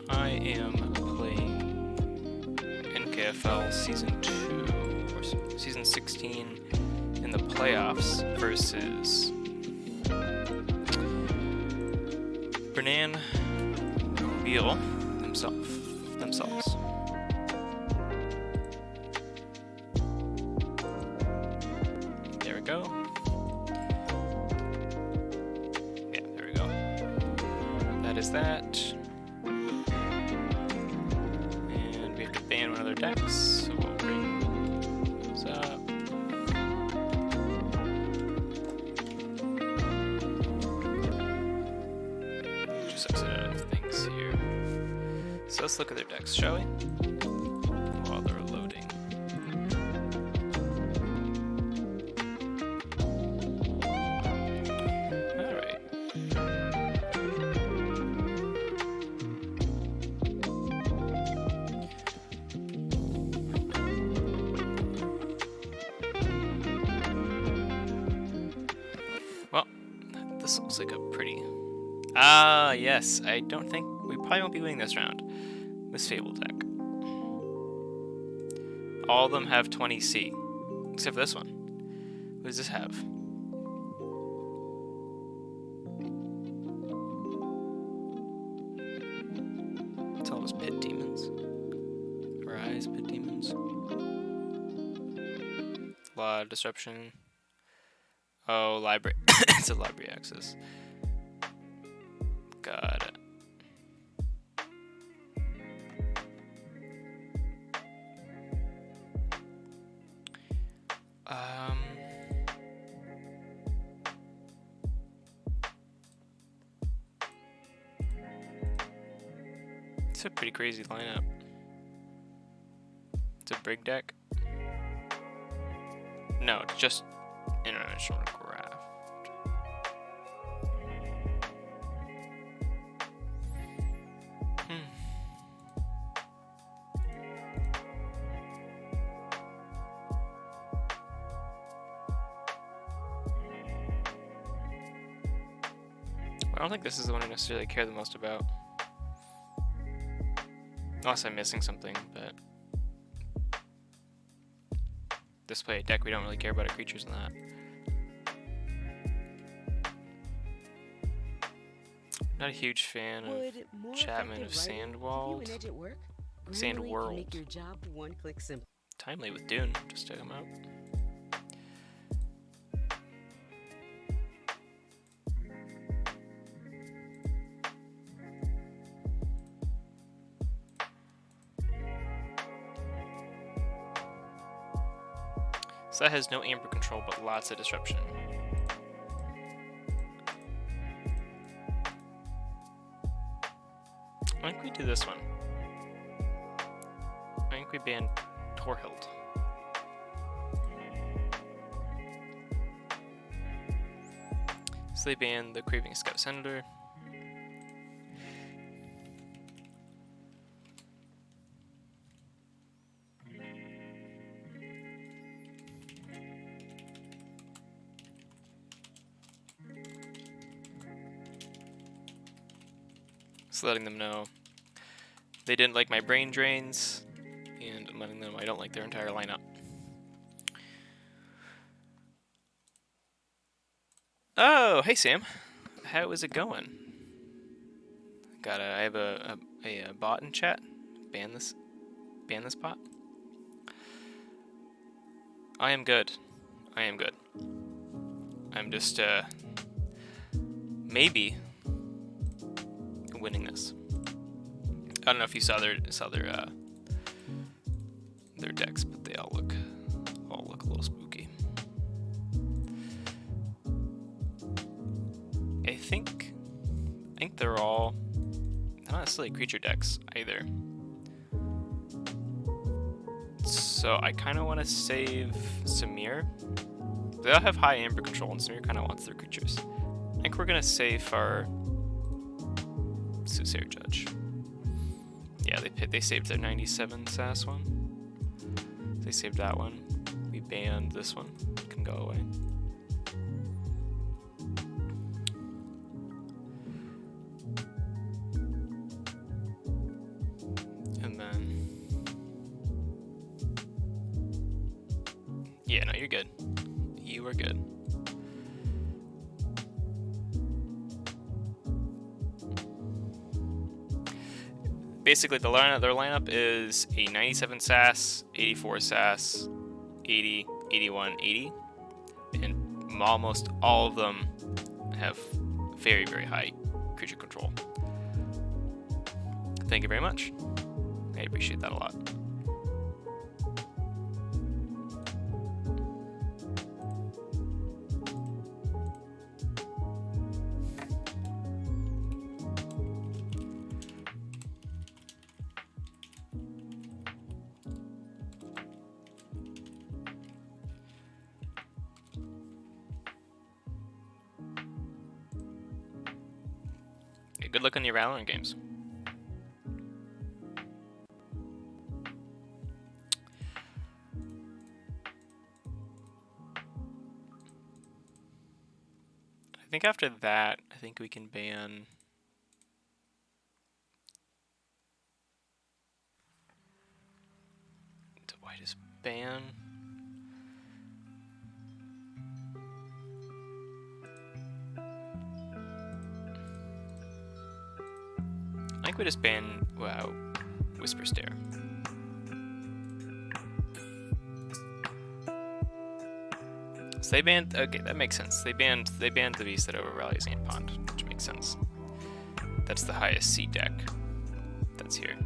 I am playing NKFL Season 2, or Season 16 in the playoffs versus bananpermobil themselves. There we go. Yeah, there we go. That is that. And we have to ban one of their decks, so we'll bring those up. Just exit out of things here. So let's look at their decks, shall we? While they're loading. Alright. Well, this looks like a pretty... Ah, yes. I don't think... We probably won't be winning this round. This Fable deck. All of them have 20C. Except for this one. What does this have? It's all those pit demons. Rise, pit demons. A lot of disruption. Oh, library. It's a library access. Got it. It's a pretty crazy lineup. It's a brig deck. No, it's just international craft. I don't think this is the one I necessarily care the most about. Unless I'm missing something, but... Display a deck, we don't really care about our creatures in that. Not a huge fan of Chapman of Sandwald. Sandworld. Timely with Dune, just check him out. So that has no amber control, but lots of disruption. I think we do this one. I think we ban Torhild. So they ban the Craving Scout Senator. Letting them know they didn't like my brain drains, and I'm letting them know I don't like their entire lineup. Oh, hey Sam, how is it going? I have a bot in chat. Ban this bot. I am good. I'm just maybe winning this. I don't know if you saw their decks, but they all look a little spooky. I think they're all not necessarily creature decks either. So I kind of want to save Samir. They all have high amber control, and Samir kind of wants their creatures. I think we're gonna save our Soothsayer Judge. Yeah, they saved their 97 SAS one. They saved that one. We banned this one. It can go away. Yeah, no, you're good. You are good. Basically, their lineup is a 97 SAS, 84 SAS, 80, 81, 80, and almost all of them have very, very high creature control. Thank you very much. I appreciate that a lot. Yeah, good luck on your Valorant games. I think after that, I think we can ban... Do I just ban? I think we just ban, wow, Whisper Stare. So they banned, okay, that makes sense. They banned the Beast that overrallies Ant Pond, which makes sense. That's the highest C deck that's here.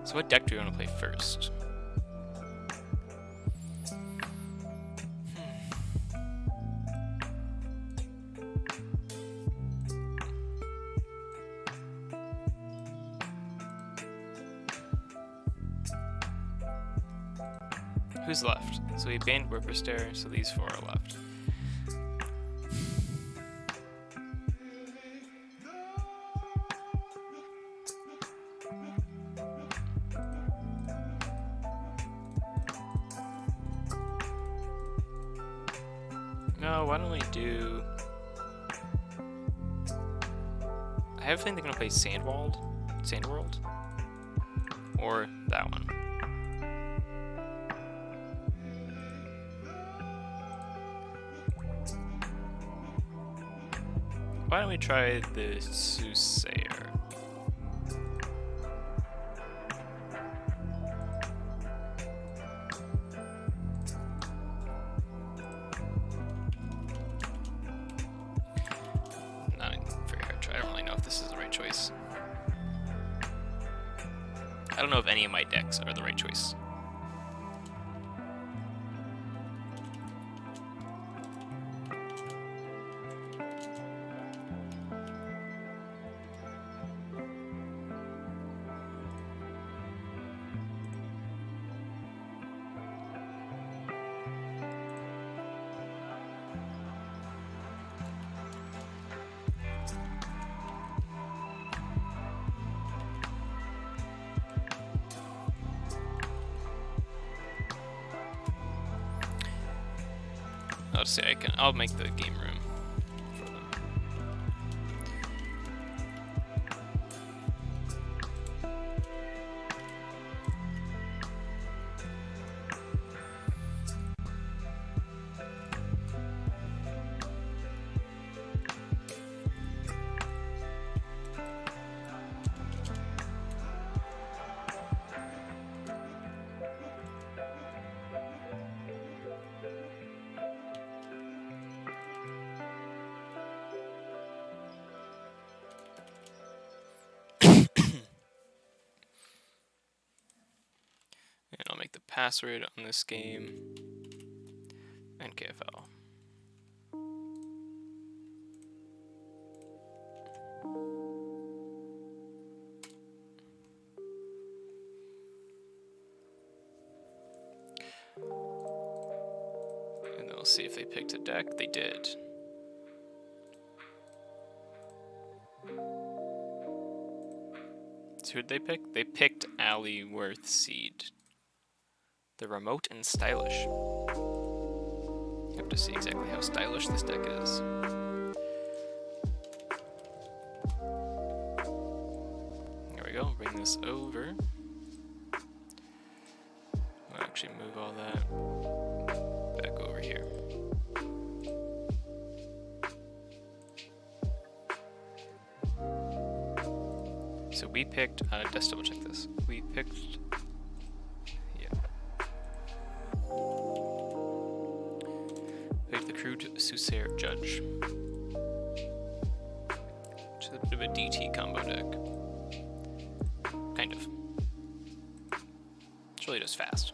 So what deck do you want to play first? Who's left? So we banned Whisper Stare, so these four are left. No, why don't we do... I have a feeling they're gonna play Sandworld, or that one. Why don't we try the Soothsayer? Not a very hard try. I don't really know if this is the right choice. I don't know if any of my decks are the right choice. I'll just say I'll make the game room for them. And I'll make the password on this game NKFL. And then we'll see if they picked a deck. They did. So who'd they pick? They picked Alley Worth Seed. The remote and stylish. You have to see exactly how stylish this deck is. There we go, bring this over. I'll actually move all that back over here. So we picked, let's double check this. We picked, yeah. Picked the Crude Soothsayer Judge. Which is a bit of a DT combo deck. Kind of. It's really just fast.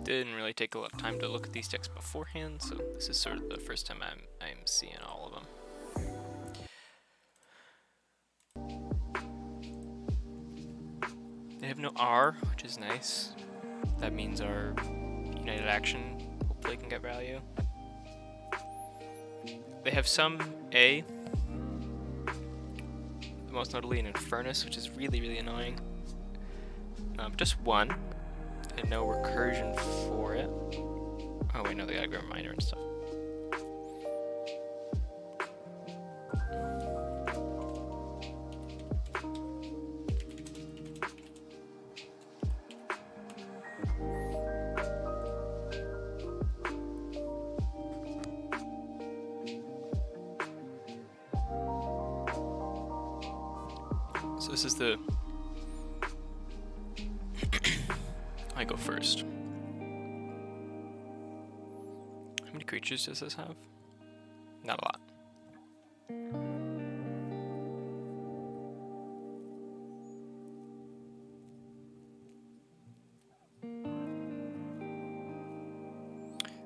Didn't really take a lot of time to look at these decks beforehand, so this is sort of the first time I'm seeing all of them. They have no R, which is nice. That means our United Action hopefully can get value. They have some A, most notably an Infernus, which is really, really annoying. Just one. And no recursion for it. Oh wait, no, they gotta go reminder and stuff. So this is the I go first. How many creatures does this have? Not a lot.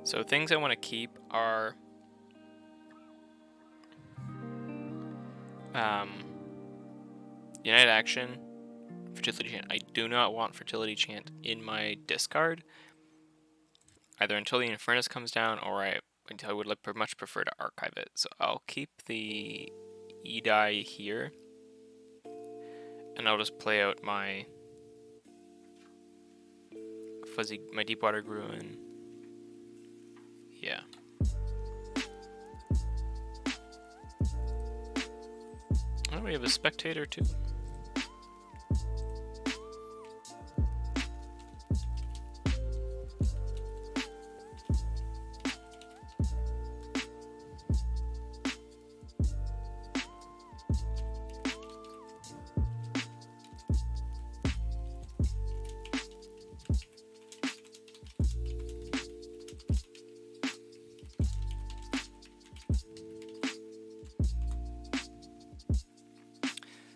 So things I want to keep are United Action, Fertility Chant. I do not want Fertility Chant in my discard, either until the Infernus comes down, or I would much prefer to archive it. So I'll keep the E-Die here, and I'll just play out my Deepwater Gruin. Yeah. Oh, we have a Spectator too.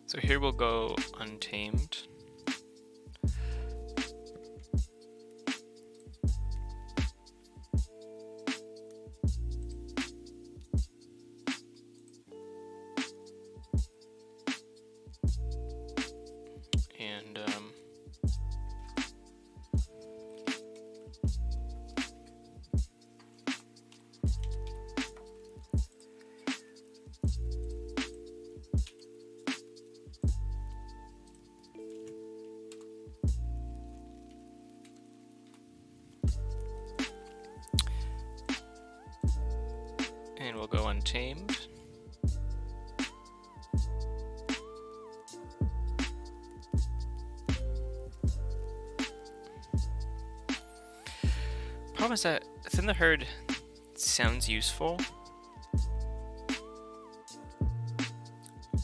So here we'll go Untamed. And we'll go Untamed. Problem is that Thin the Herd sounds useful,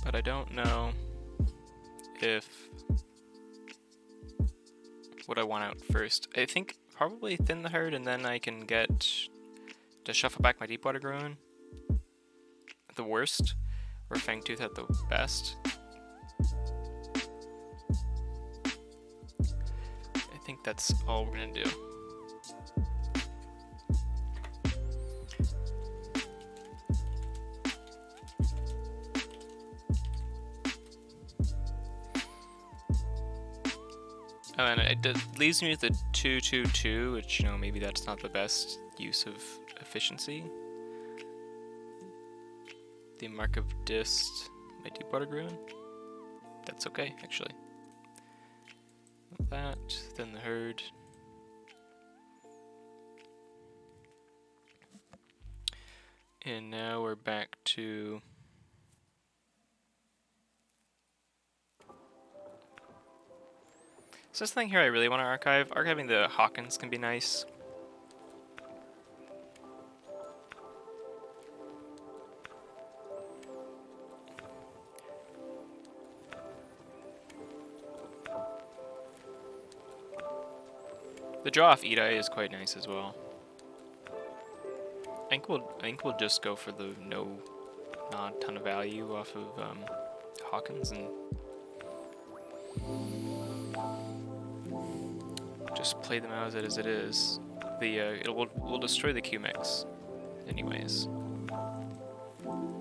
but I don't know if what I want out first. I think probably Thin the Herd, and then I can get to shuffle back my Deepwater Gruin at the worst, or Fangtooth at the best. I think that's all we're gonna do. And it leaves me with the 2-2-2, which, you know, maybe that's not the best use of efficiency. The Mark of Dist, my Deepwater Gruin. That's okay, actually. That, then the Herd. And now we're back to... So this thing here I really want to archive. Archiving the Hawkins can be nice. The draw off Edai is quite nice as well. I think we'll just go for the not a ton of value off of Hawkins and just play them out as it is. We'll destroy the Q mix, anyways.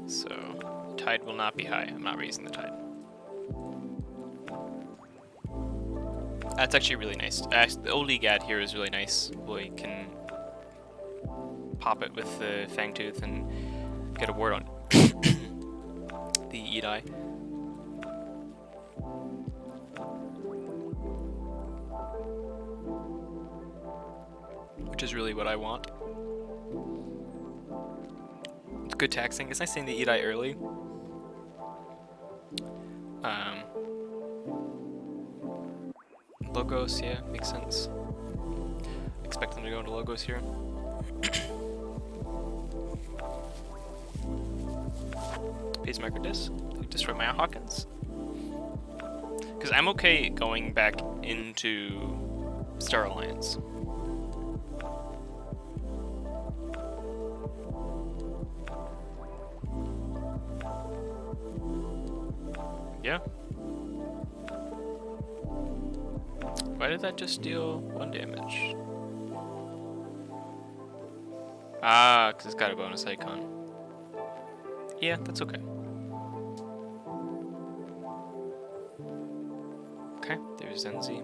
So the tide will not be high. I'm not raising the tide. That's actually really nice. The old Egad here is really nice. We can pop it with the Fangtooth and get a ward on the Edai. Which is really what I want. It's good taxing. It's nice seeing the Edai early. Logos, yeah, makes sense. Expect them to go into Logos here. Pays Microdisc. Destroy my Hawkins. Because I'm okay going back into Star Alliance. Yeah. Why did that just deal 1 damage? Ah, because it's got a bonus icon. Yeah, that's okay. Okay, there's Zenzi.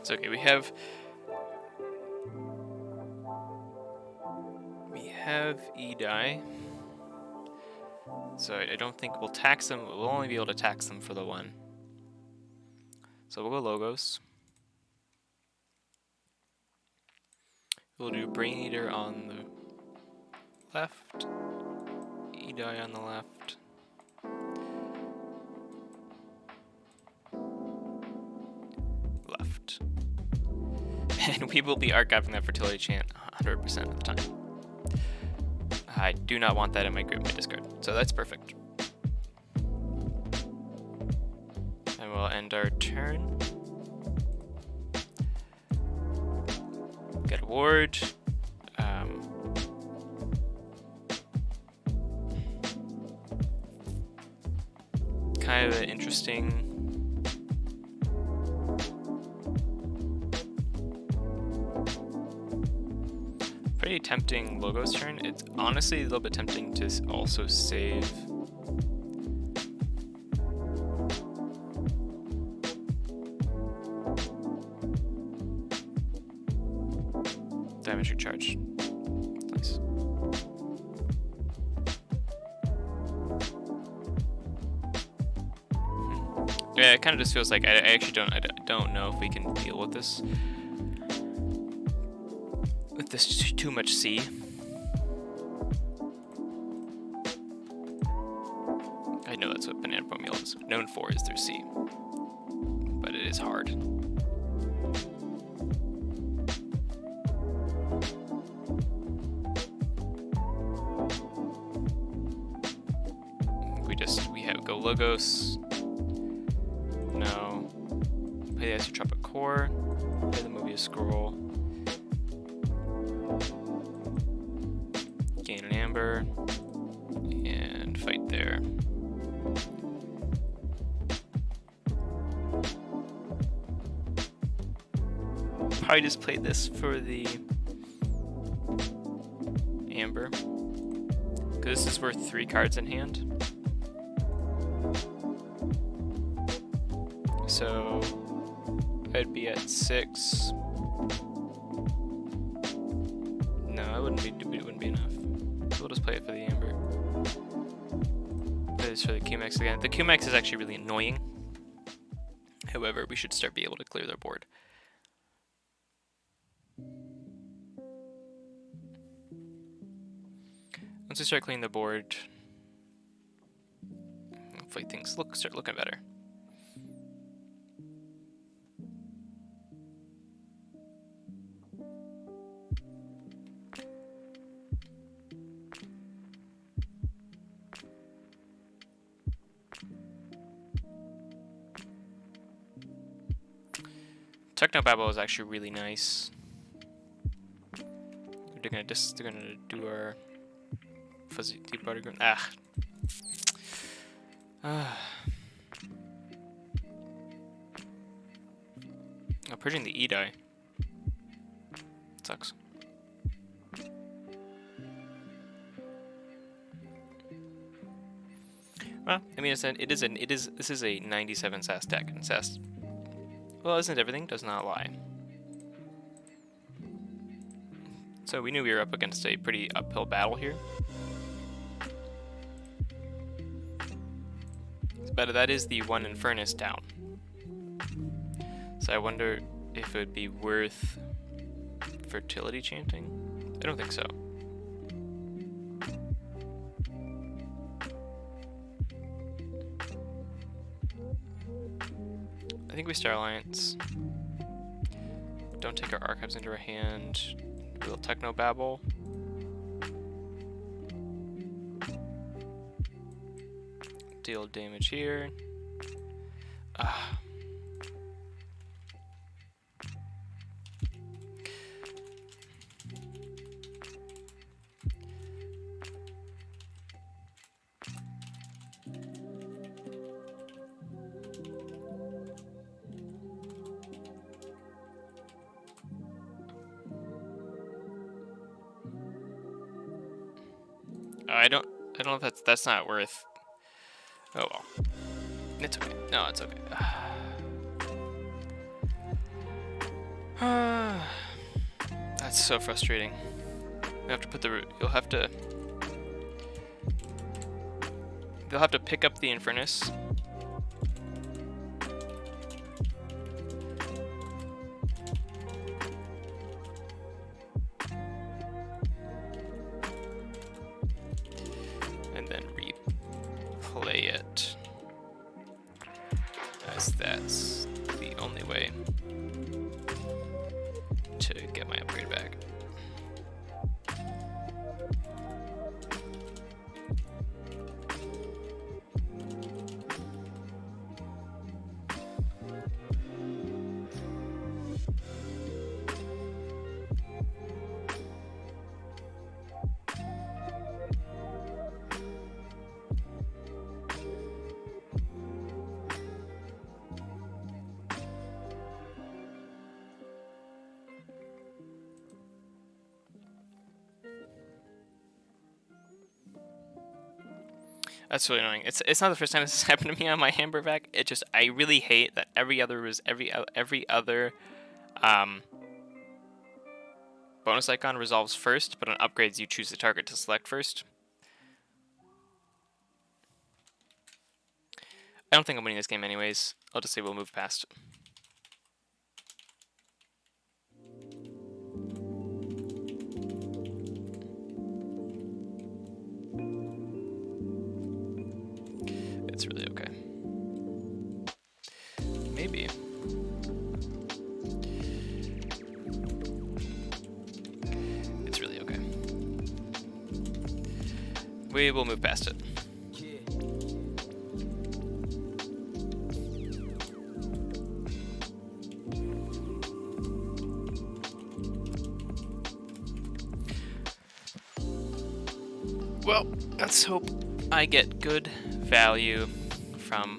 It's okay, we have Edai. So I don't think we'll tax them. We'll only be able to tax them for the 1. So we'll go Logos. We'll do Brain Eater on the left, Edai on the left. Left. And we will be archiving that fertility chant 100% of the time. I do not want that in my discard, so that's perfect. And we'll end our turn. Get a ward. Kind of an interesting. Pretty tempting Logos turn. It's honestly a little bit tempting to also save damage recharge. Nice. Yeah, it kind of just feels like I actually don't know if we can deal with this. With this too much C. I know that's what bananpermobil is known for, is their C. But it is hard. We have go Logos. No. Play the Isotropic Core. Play the Mobius Scroll. Gain an Amber. And fight there. Probably just play this for the Amber. Because this is worth 3 cards in hand. So I'd be at 6. No, it wouldn't be enough. So we'll just play it for the amber. Play this for the QMX again. The QMX is actually really annoying. However, we should start being able to clear their board. Once we start cleaning the board, hopefully things start looking better. Technobabble is actually really nice. They're gonna do our fuzzy deep water ground. I'm purging the E die. Sucks. Well, I mean, this is a 97 SAS deck, and SAS, well, isn't everything? Does not lie. So we knew we were up against a pretty uphill battle here. But that is the one in Furnace down. So I wonder if it would be worth fertility chanting? I don't think so. I think we Star Alliance. Don't take our archives into our hand. We'll Technobabble. Deal damage here. I don't know if that's not worth. Oh well. It's okay. No, it's okay. That's so frustrating. We have to put the. They'll have to pick up the Infernus. And then replay it. As that's the only way to get my upgrade back. That's really annoying. It's not the first time this has happened to me on my Hamburg vac. It just, I really hate that every other bonus icon resolves first, but on upgrades you choose the target to select first. I don't think I'm winning this game anyways. I'll just say we'll move past. It's really okay. Maybe. It's really okay. We will move past it. Well, let's hope I get good value from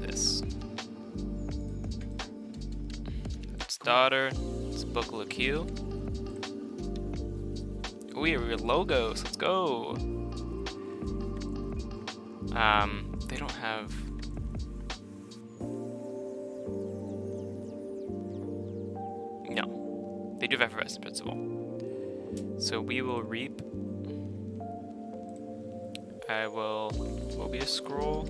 this. That's daughter. It's Book Q. We're logos. Let's go. They don't have. No, they do have effervescent principle. So we will reap. I will be a scroll,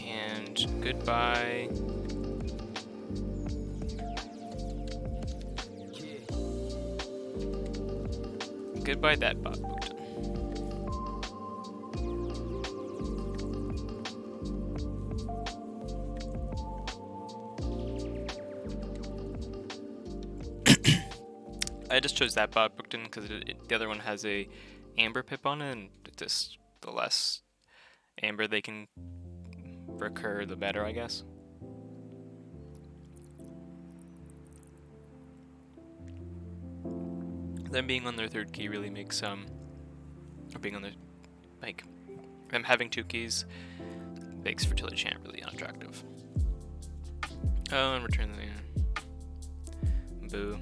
and goodbye. Goodbye that bot. I just chose that bot booked in because the other one has a amber pip on it, and just the less amber they can recur, the better, I guess. Them being on their third key really makes or being on their, like, them having 2 keys makes fertility chant really unattractive. Oh, and return the boo.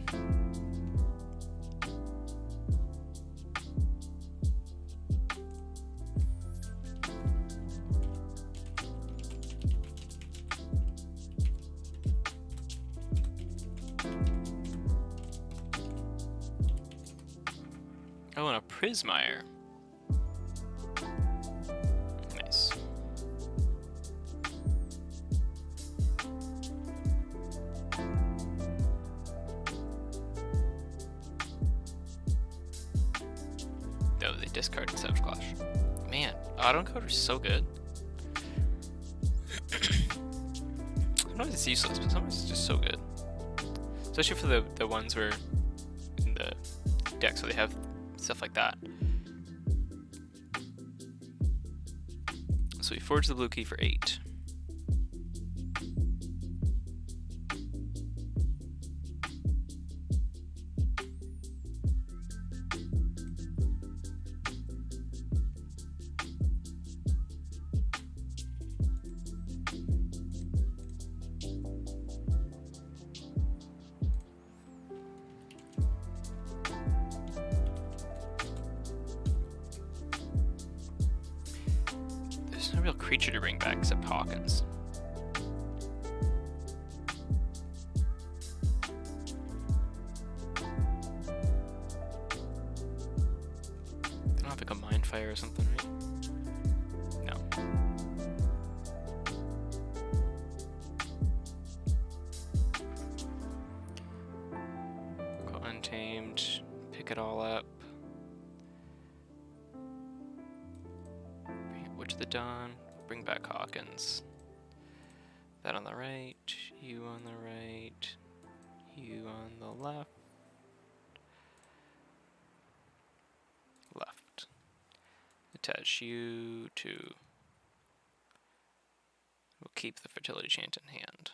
Oh, and a Prismire. Nice. Oh, they discarded Savage Clash. Man, auto encoder is so good. Sometimes it's useless, but sometimes it's just so good. Especially for the ones where in the decks where they have stuff like that. So we forge the blue key for 8. There's no real creature to bring back except Hawkins. They don't have like a Mind Fire or something, right? No. Go Untamed, pick it all up. Witch of the Dawn, bring back Hawkins. That on the right, you on the right, you on the left. Left. Attach you to. We'll keep the fertility chant in hand.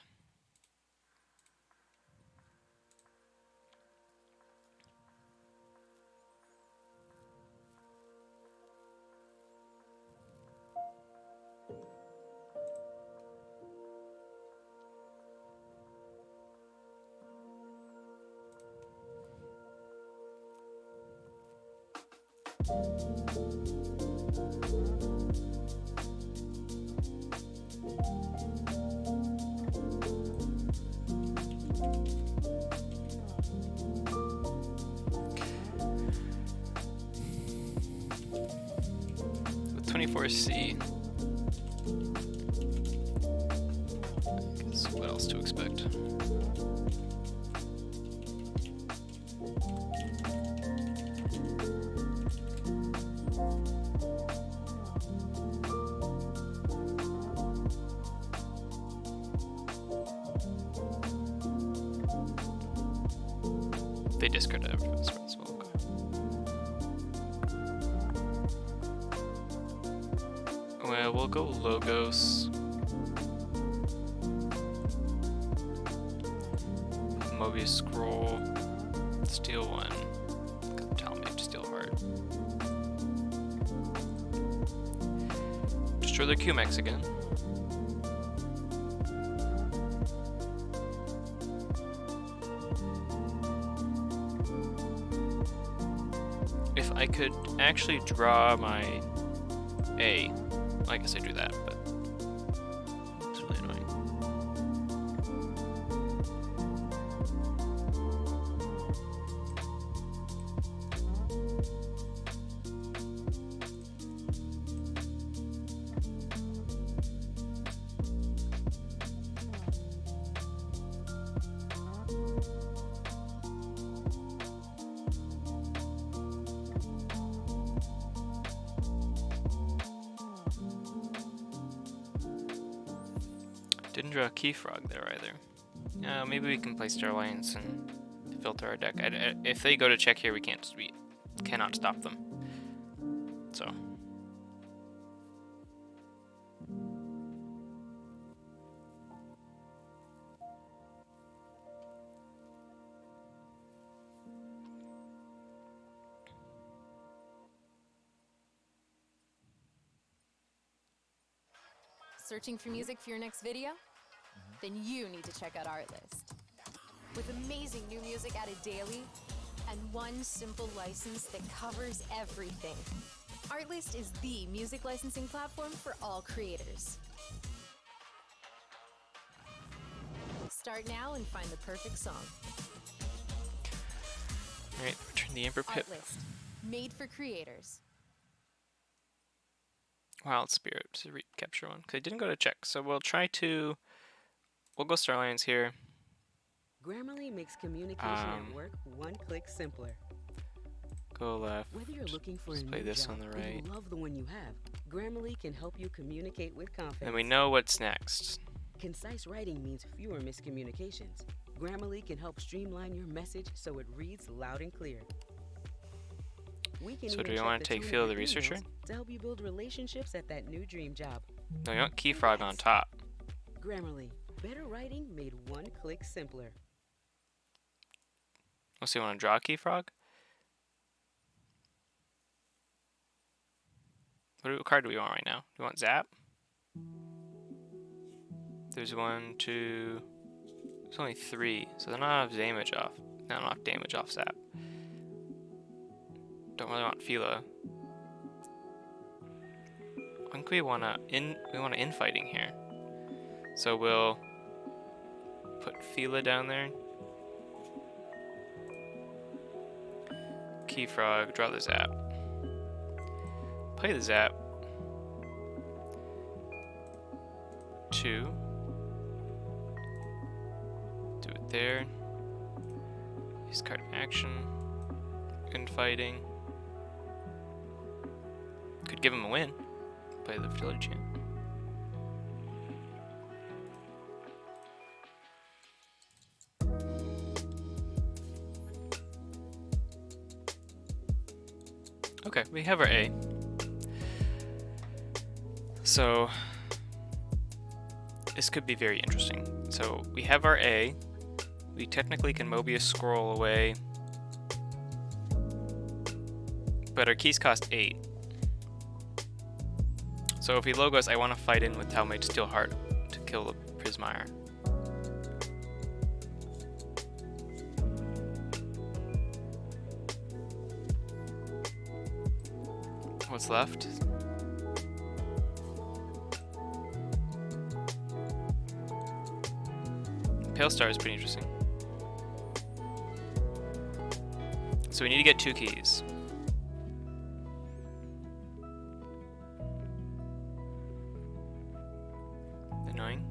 With 24C, I guess what else to expect? They discard it for this principle. Okay. Well, we'll go Logos. Mobius Scroll. Steal 1. Tell me to steal hard. for the QMEX again. If I could actually draw my A, I guess I do that, but it's really annoying. Didn't draw a Keyfrog there either. Maybe we can place our lines and filter our deck. If they go to check here, we cannot stop them. So. Searching for music for your next video? Then you need to check out Artlist. With amazing new music added daily and one simple license that covers everything. Artlist is the music licensing platform for all creators. Start now and find the perfect song. Alright, return the Emperor Pip. Artlist, made for creators. Wild Spirit to recapture one, because I didn't go to check. So we'll go Star Alliance here. Grammarly makes communication at work one click simpler. Go left. Whether you're looking for Let's a play new this job on the or you right. love the one you have, Grammarly can help you communicate with confidence. Then we know what's next. Concise writing means fewer miscommunications. Grammarly can help streamline your message so it reads loud and clear. We can So even do we check want the to take tone of Field your the Researcher? emails to help you build relationships at that new dream job. No, you want Keyfrog on top. Grammarly, better writing made one click simpler. Let's see, want to draw a Keyfrog? What card do we want right now? Do we want Zap? There's 1, 2... There's only 3, so they're not enough damage off. Not enough damage off Zap. Don't really want Fila. I think we wanna infighting here. So we'll put Fila down there. Keyfrog, draw the Zap. Play the Zap. 2. Do it there. Use card of action. Infighting. Could give him a win. Play the Fertility Chant. Okay, we have our A. So this could be very interesting. So we have our A. We technically can Mobius scroll away, but our keys cost 8. So if he logos, I want to fight in with Talmage Steelheart to kill the Prismire. What's left? Pale Star is pretty interesting. So we need to get 2 keys. Annoying.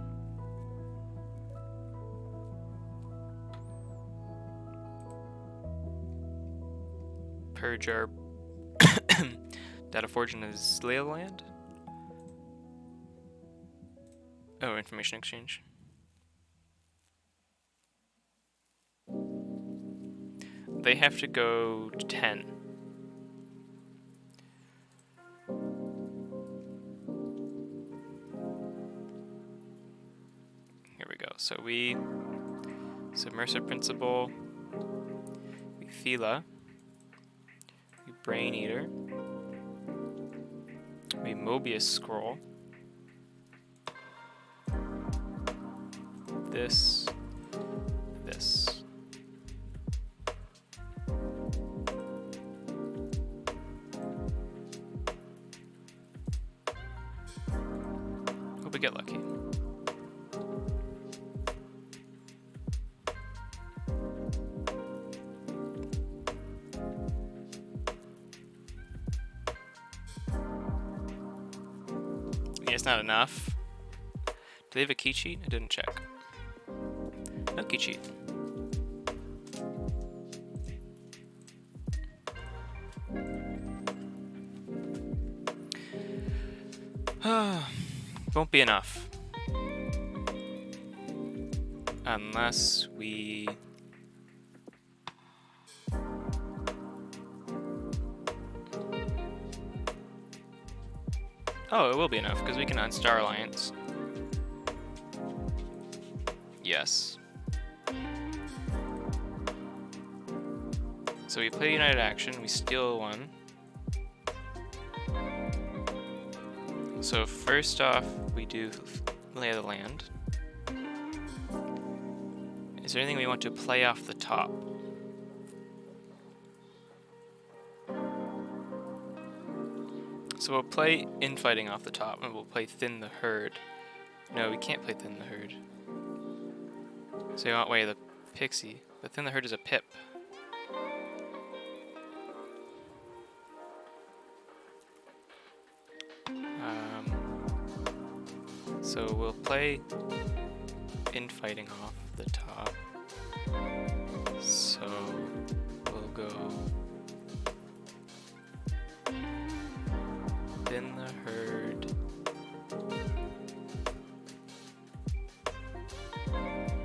Purge our Data Forge in the Zlea land. Oh, information exchange. They have to go to 10. Here we go. So we Submersive Principle, we Fila, we Brain Eater, we Mobius Scroll, this, this. Hope we get lucky. Yeah, it's not enough. Do they have a key cheat? I didn't check. No key cheat. Won't be enough. Unless we... Oh, it will be enough, because we can unstar Alliance. Yes. So we play United Action, we steal one. So first off, we do Lay of the Land. Is there anything we want to play off the top? So we'll play Infighting off the top, and we'll play Thin the Herd. No, we can't play Thin the Herd. So we want Way of the Pixie. But Thin the Herd is a pip. So we'll play Infighting off the top. So we'll go Thin the Herd.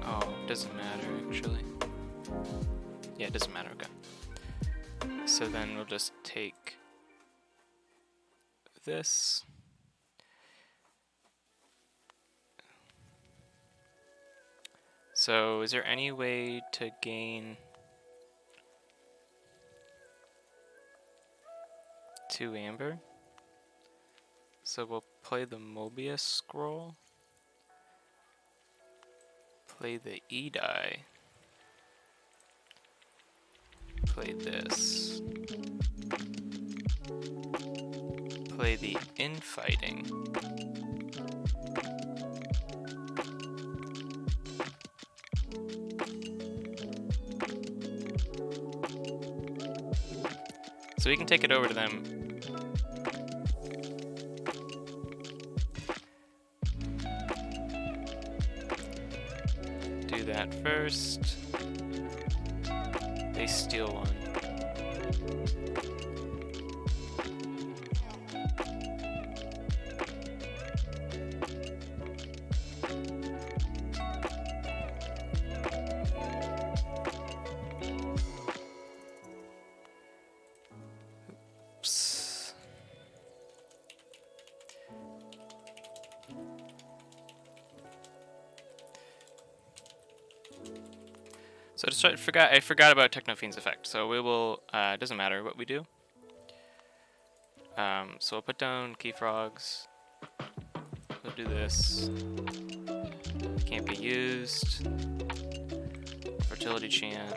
Oh, doesn't matter actually. Yeah, it doesn't matter, okay. So then we'll just take this. So is there any way to gain 2 amber? So we'll play the Mobius scroll, play the E die, play this, play the Infighting. So we can take it over to them. Do that first. They steal one. So I forgot about Technofiend's effect. So we will, it doesn't matter what we do. So we'll put down key frogs. We'll do this. Can't be used. Fertility chant.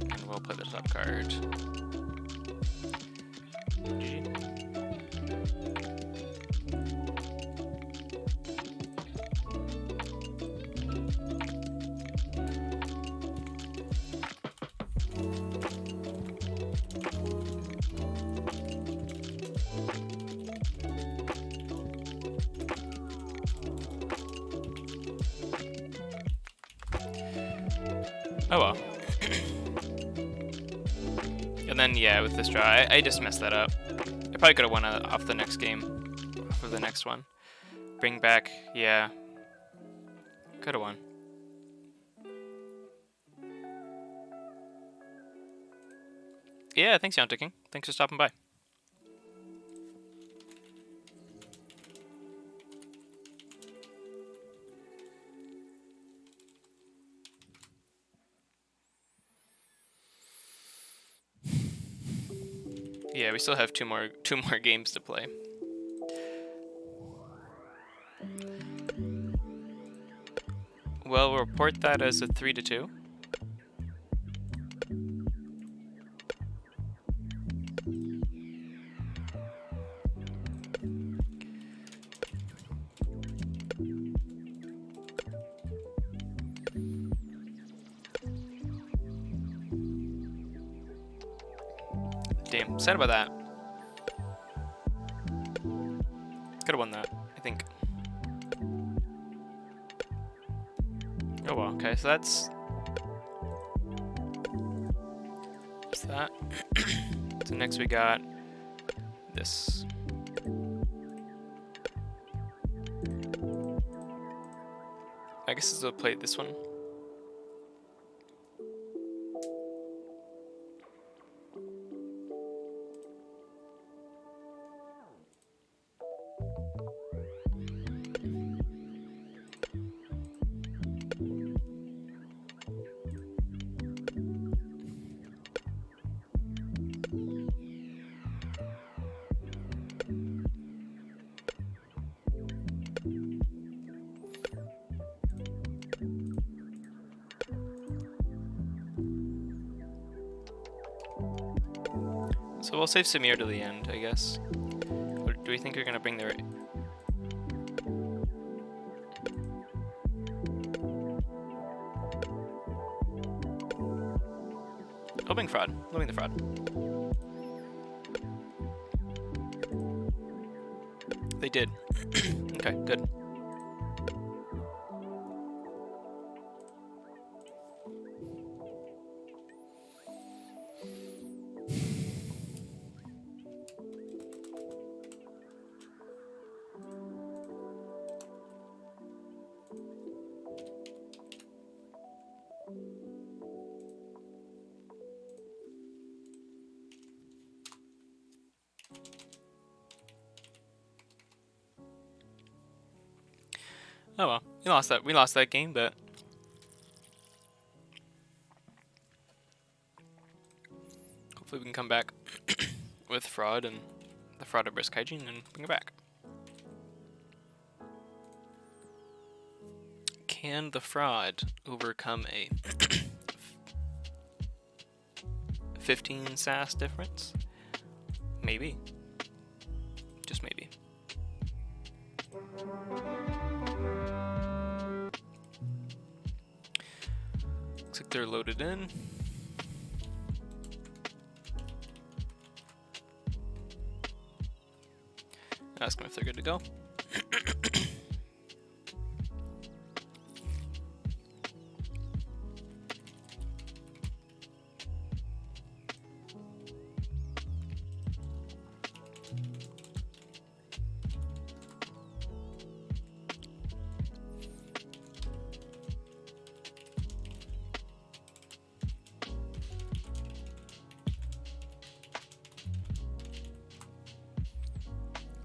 And we'll play the top card. GG. Oh well. And then, yeah, with this draw, I just messed that up. I probably could have won off the next game. For the next one. Bring back, yeah. Could have won. Yeah, thanks, Yonta King. Thanks for stopping by. Yeah, we still have two more games to play. We'll report that as a 3-2. Damn, sad about that. Could've won that, I think. Oh well, okay, so that's that. So next we got this. I guess I'll play this one. So we'll save Samir to the end, I guess. Or do we think you're gonna bring their... I'll bring Fraud. I'll bring the Fraud. They did. Okay, good. Oh well, we lost that game, but hopefully we can come back with Fraud and the Fraud of Brisk Hygiene and bring it back. Can the Fraud overcome a 15 SAS difference? Maybe. Just maybe. Looks like they're loaded in. Ask them if they're good to go.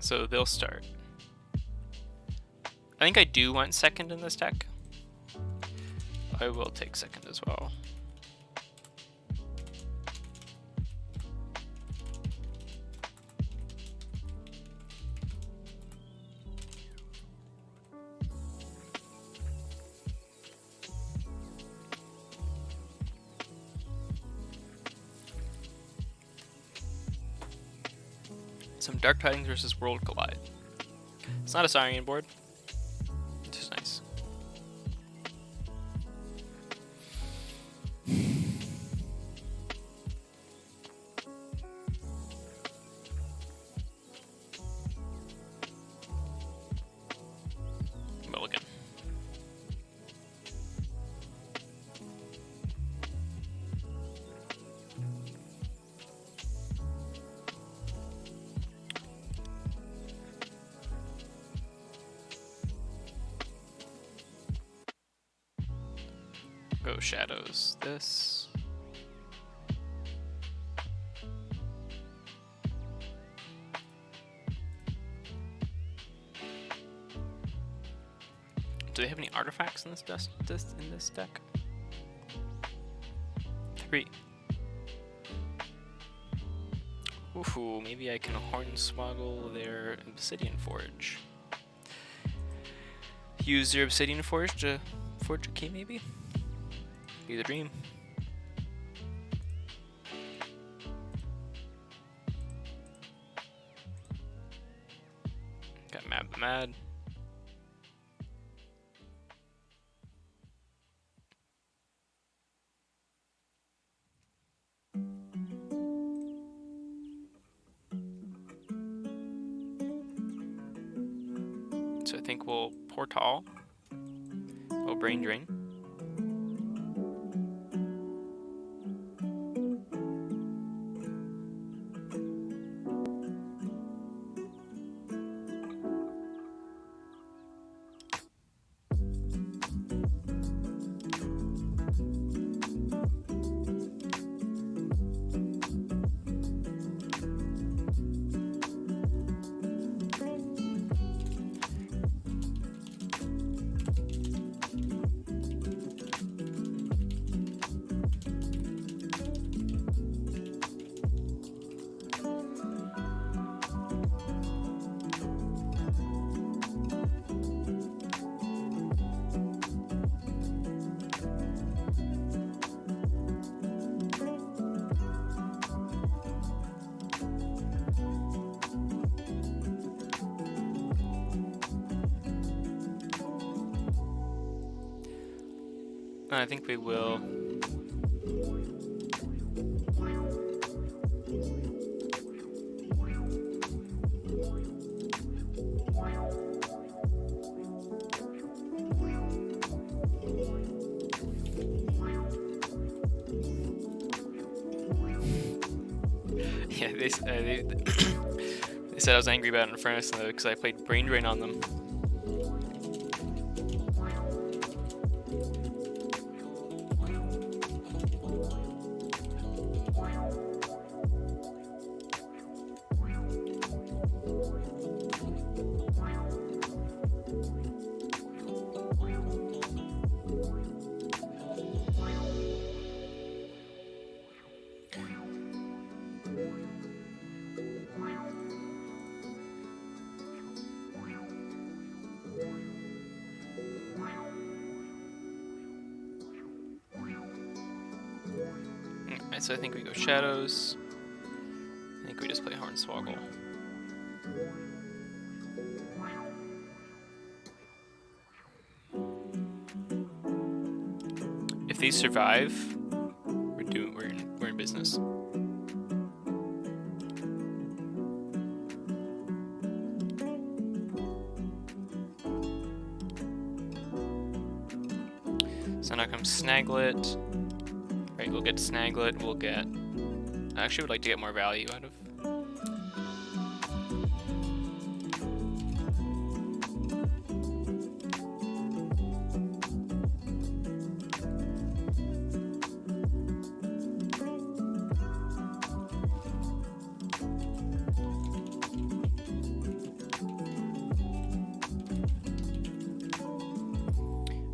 So they'll start. I think I do want second in this deck. I will take second as well. Some Dark Tidings versus World Collide. It's not a Saurian board. It's just nice. Mulligan. Go shadows this. Do they have any artifacts in this deck? 3. Ooh, maybe I can Hornswoggle their Obsidian Forge. Use your Obsidian Forge to Forge a key maybe? Be the dream. Got Mad the Mad. So I think we'll Portal. We'll Brain Drain. I think we will. Yeah, they said I was angry about it in Furnace because I played Brain Drain on them. So I think we go Shadows. I think we just play Hornswoggle. If these survive, we're in business. So now comes Snaglet. Right, we'll get Snaglet, we'll get... I actually would like to get more value out of...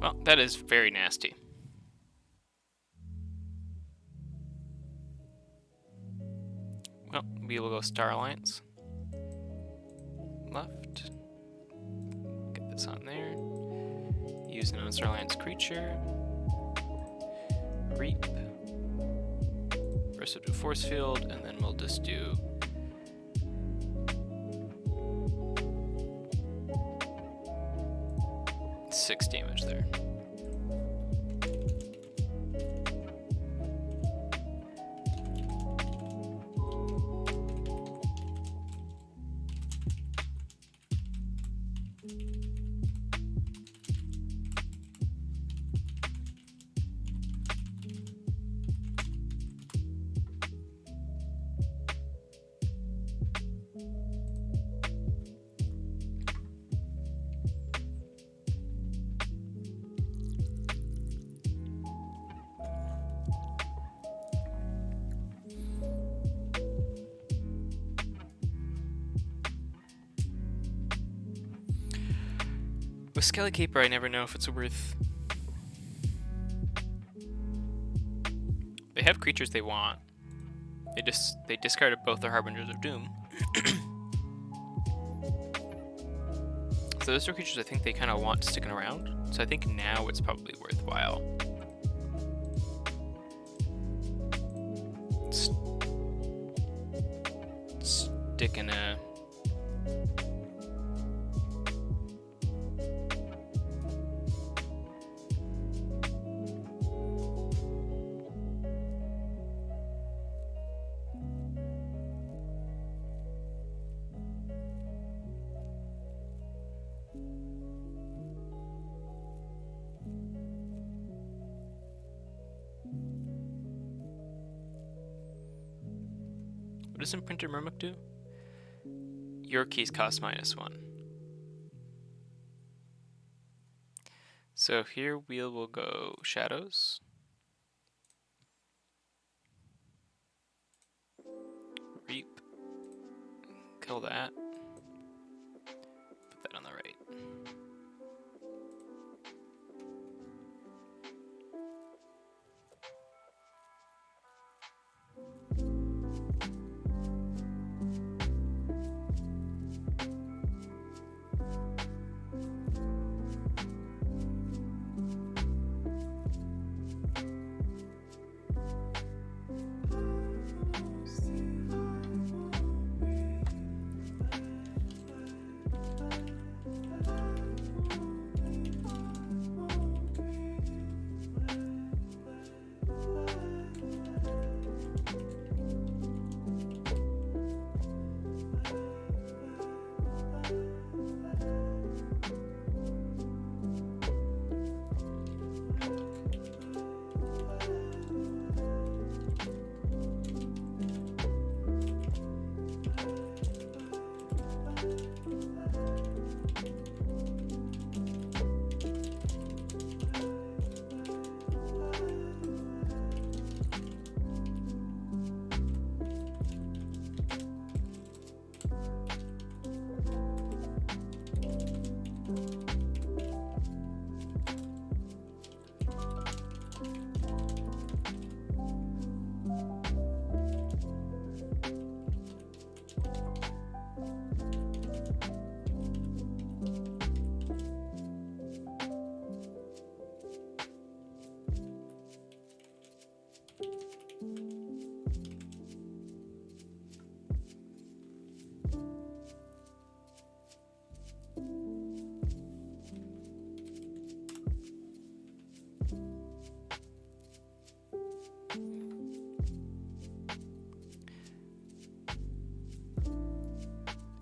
Well, that is very nasty. Well, we will go Star Alliance. Left. Get this on there. Use an Star Alliance creature. Reap. First we'll do Force Field, and then we'll just do... six damage there. With Skelly Caper, I never know if it's worth... They have creatures they want. They discarded both their Harbingers of Doom. So those are creatures I think they kind of want sticking around. So I think now it's probably worthwhile. Sticking a what does Imprinted Murmuk do? Your keys cost -1. So here we will go shadows. Reap. Kill that. Put that on the right.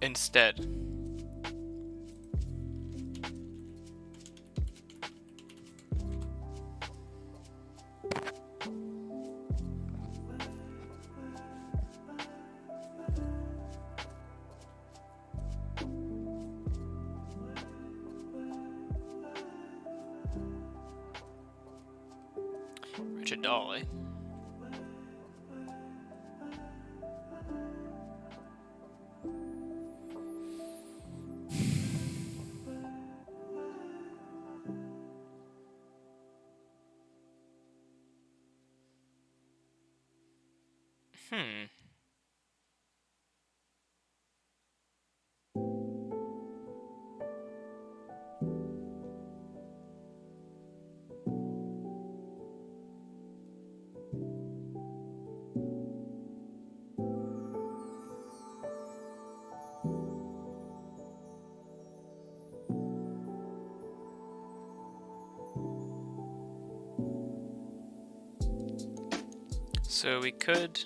Instead, Richard Dolly. So we could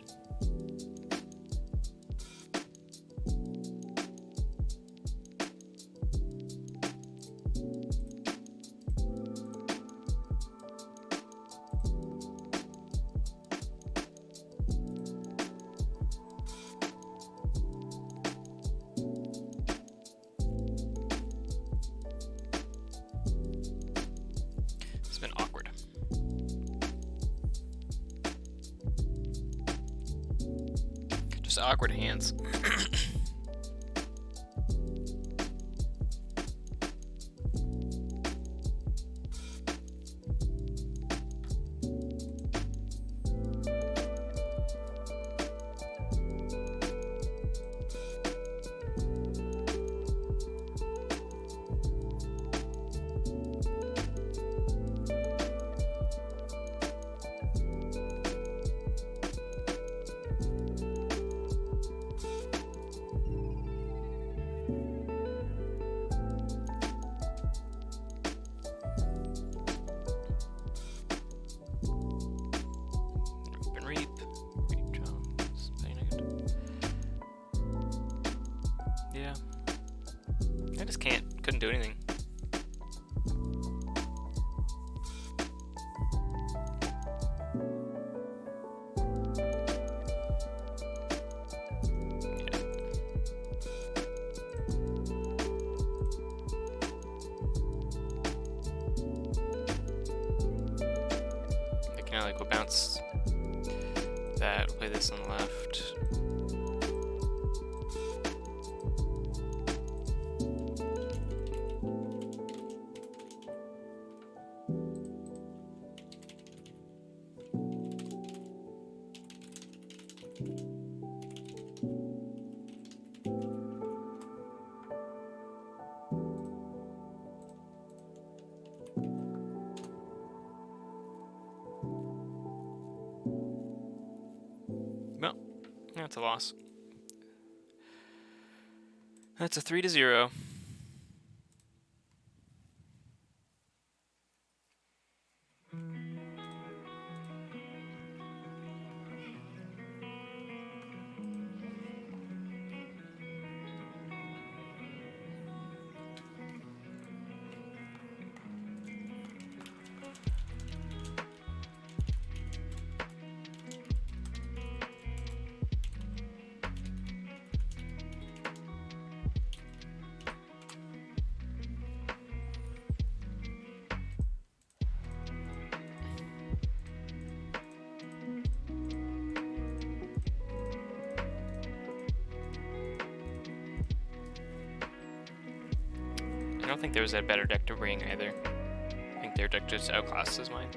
it's been awkward. Just awkward hands. I just couldn't do anything. Like we'll bounce that, we'll play this on the left. Well, that's a loss. That's a 3-0. I don't think there was a better deck to bring either. I think their deck just outclasses mine.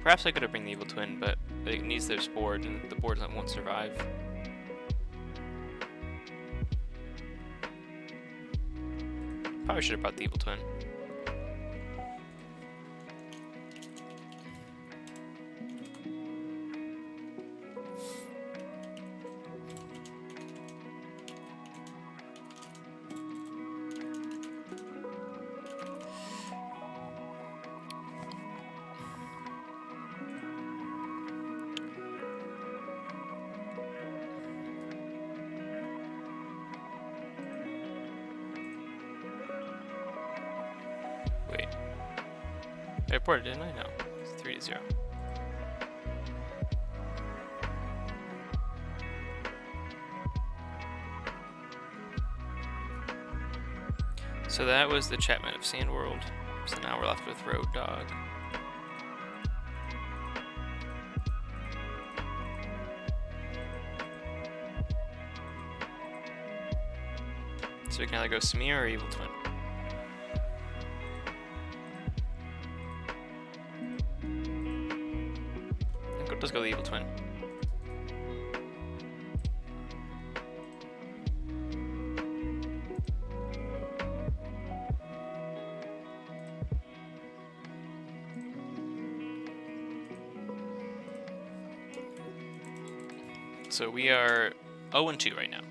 Perhaps I could have bring the Evil Twin, but it needs their board, and the board won't survive. Probably should have brought the Evil Twin. Wait. I reported, didn't I? No. It's 3-0. So that was the Chapman of Sandworld. So now we're left with Road Dog. So we can either go Smear or Evil Twin. Let's go the Evil Twin. So we are 0-2 right now.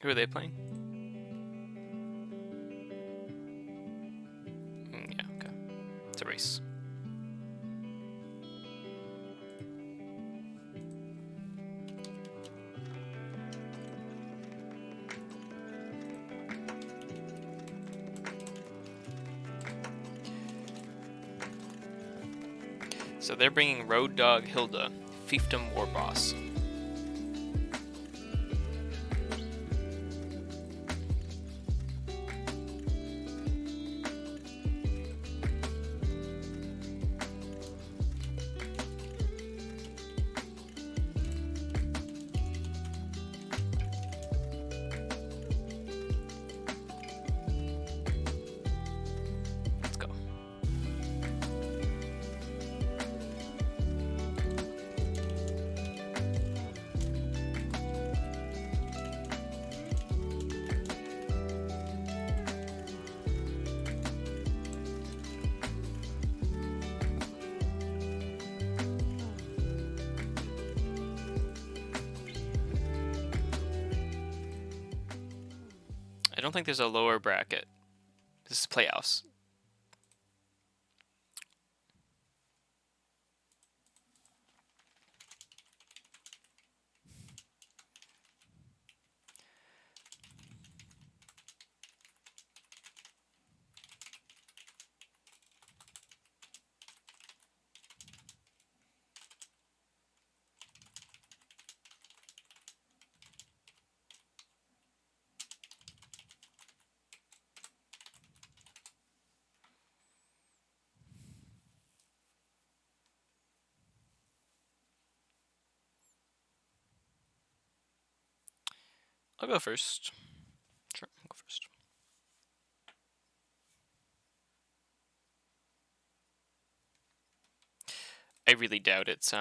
Who are they playing? Yeah, okay. It's a race. So they're bringing Road Dog Hilda, Fiefdom War Boss. don't think there's a lower bracket. This is playoffs. I'll go first. Sure, I'll go first. I really doubt it's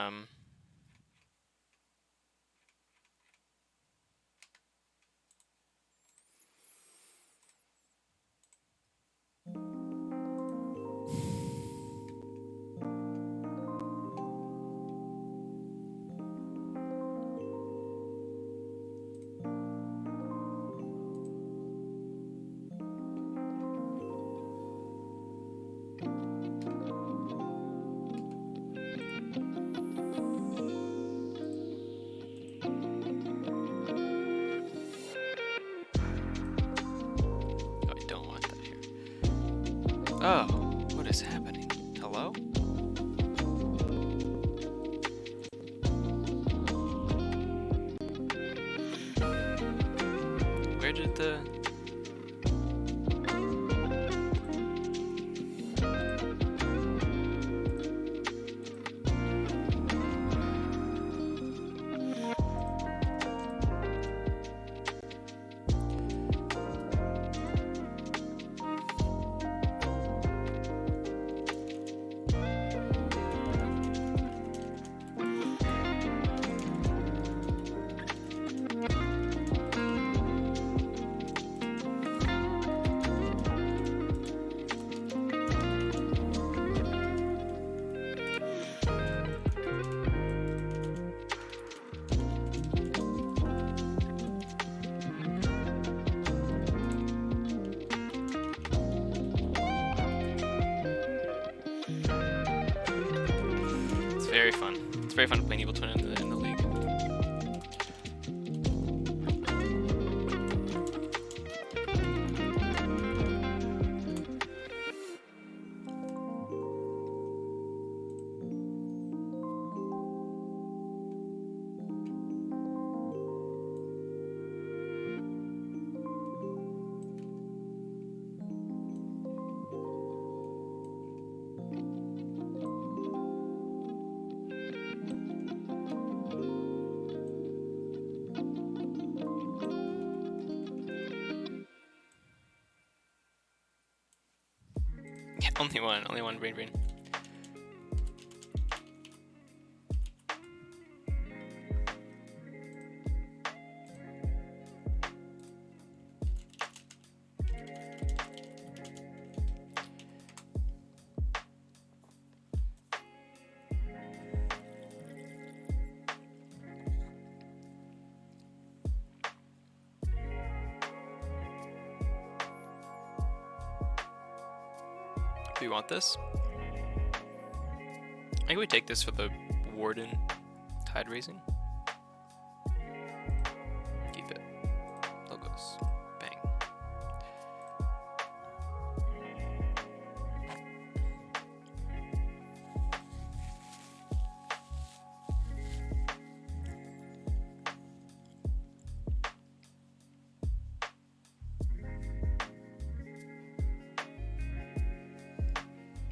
Oh, what is happening? Hello? Where did the... Very fun. It's very fun to play an Evil Twin in the league. Only one brain. Do you want this? I think we take this for the Warden Tide Raising. Keep it. Logos. Bang.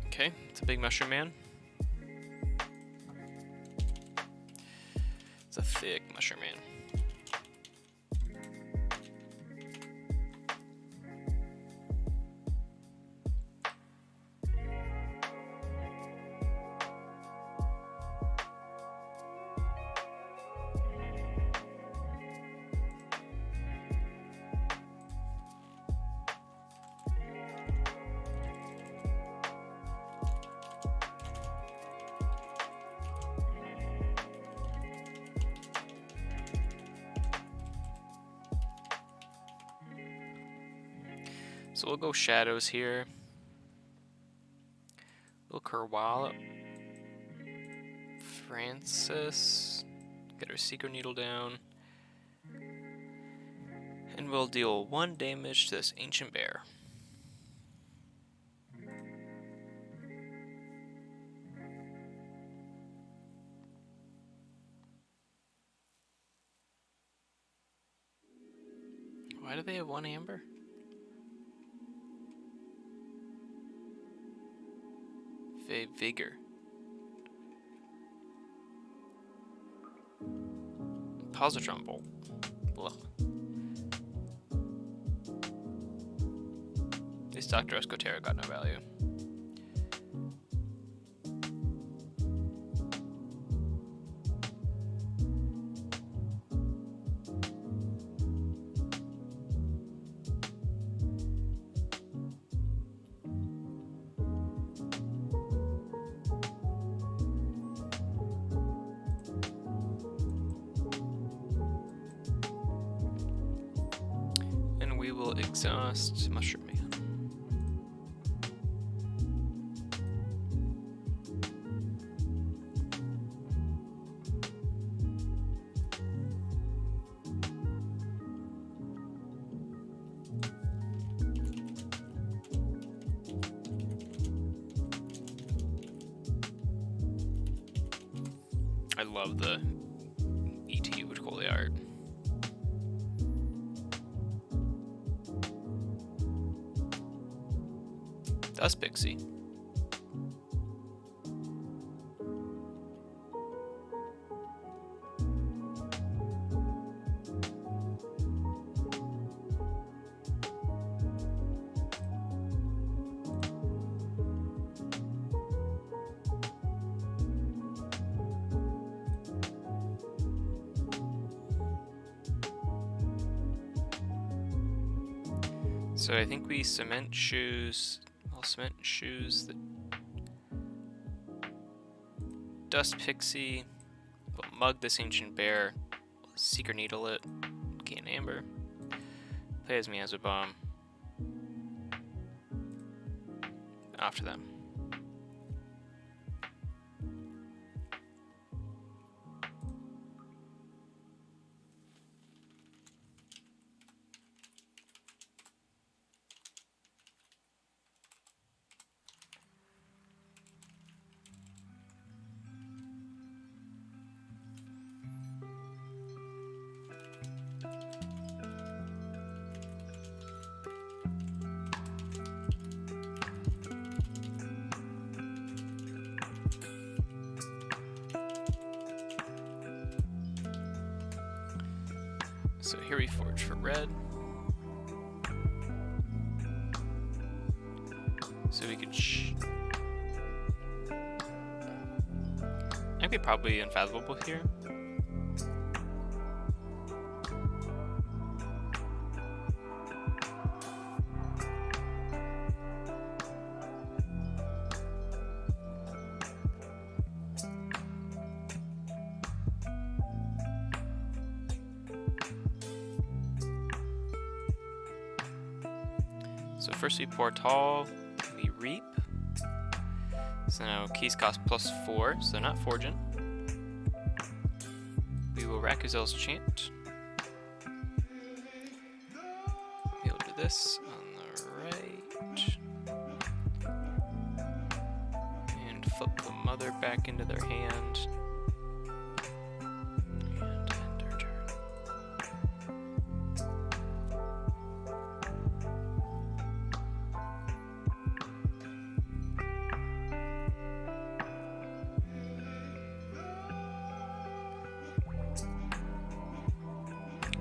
Okay, it's a big mushroom man. It's a thick mushroom man. So we'll go shadows here. We'll Kerwalla. Francis. Get our secret needle down. And we'll deal 1 damage to this ancient bear. Why do they have 1 amber? Vigor. Positron bolt. Ugh. This Dr. Escotera got no value. And we will exhaust Mushroom Man. I love the ET with Holy Art. Dust Pixie. So I think we cement shoes. I'll cement shoes the Dust Pixie. We'll mug this ancient bear. We'll Seeker Needle it. Gain amber. Play as Miazu Bomb. After them. So here we forge for red. So we could I think we probably unfathomable here. So first we pour tall, we reap. So now keys cost +4, so not forging. We will Rakuzel's Chant. We'll do this on the right. And flip the mother back into their hand. And end our turn.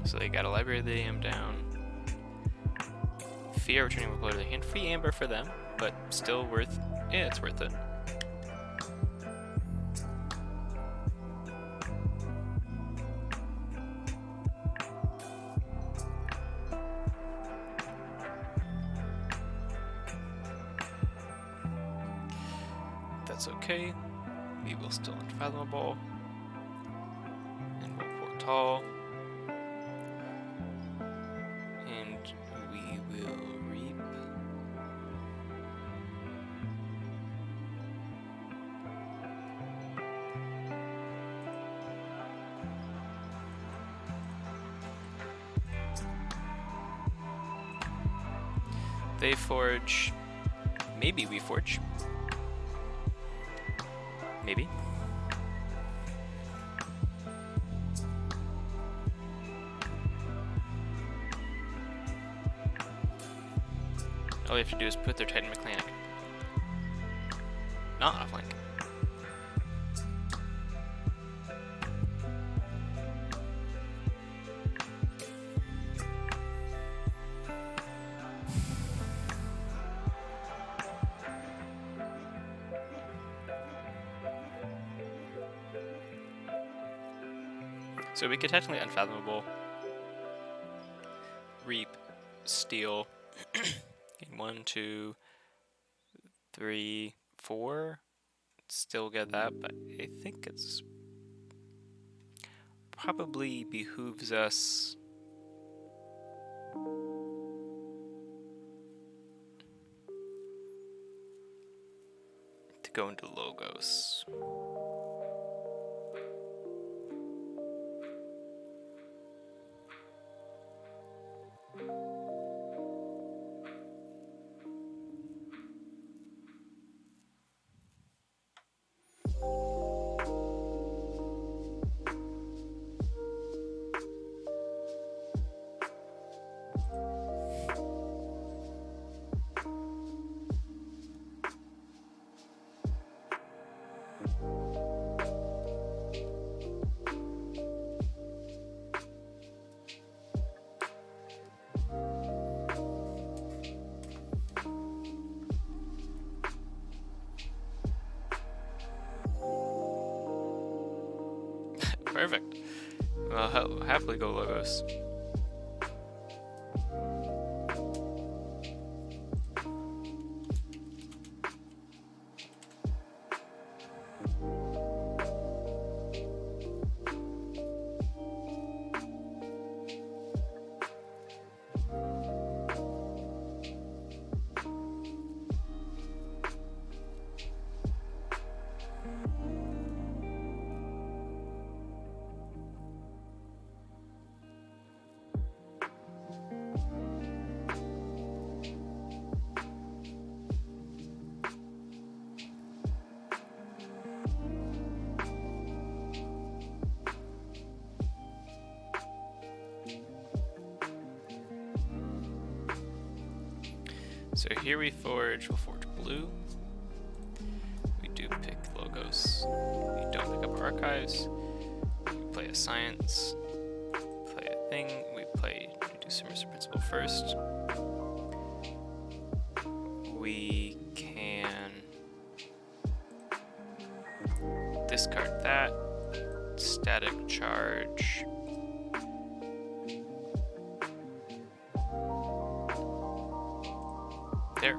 So they got a Library of the Dam down. Fear returning will go to the hand. Free amber for them, but still worth. Yeah, it's worth it. That's okay. We will still unfathomable. And we'll pour tall. And we will reap. They forge. Maybe we forge. Maybe. All we have to do is put their Titan mechanic not on a flank. So we could technically Unfathomable, Reap, Steal, gain 1, 2, 3, 4, still get that, but I think it's probably behooves us to go into Logos. Perfect. I'll happily go Logos. So here we'll forge blue. We do pick Logos. We don't pick up archives. We play a science. Play a thing. We do submissive principle first. We can discard that. Static charge. There.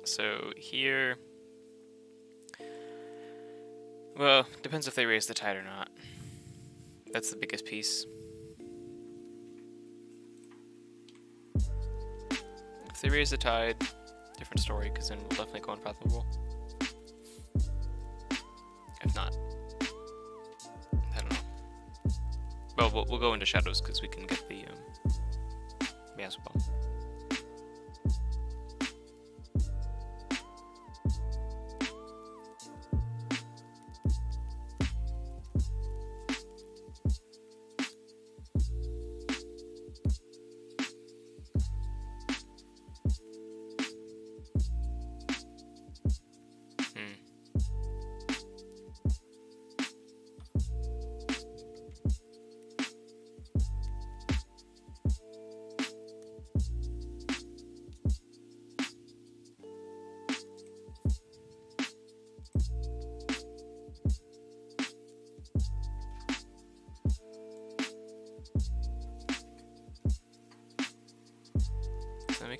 So here, well, depends if they raise the tide or not. That's the biggest piece. If they raise the tide, different story, because then we'll definitely go unfathomable. If not, I don't know. Well, we'll go into shadows because we can get the Miasma Bomb.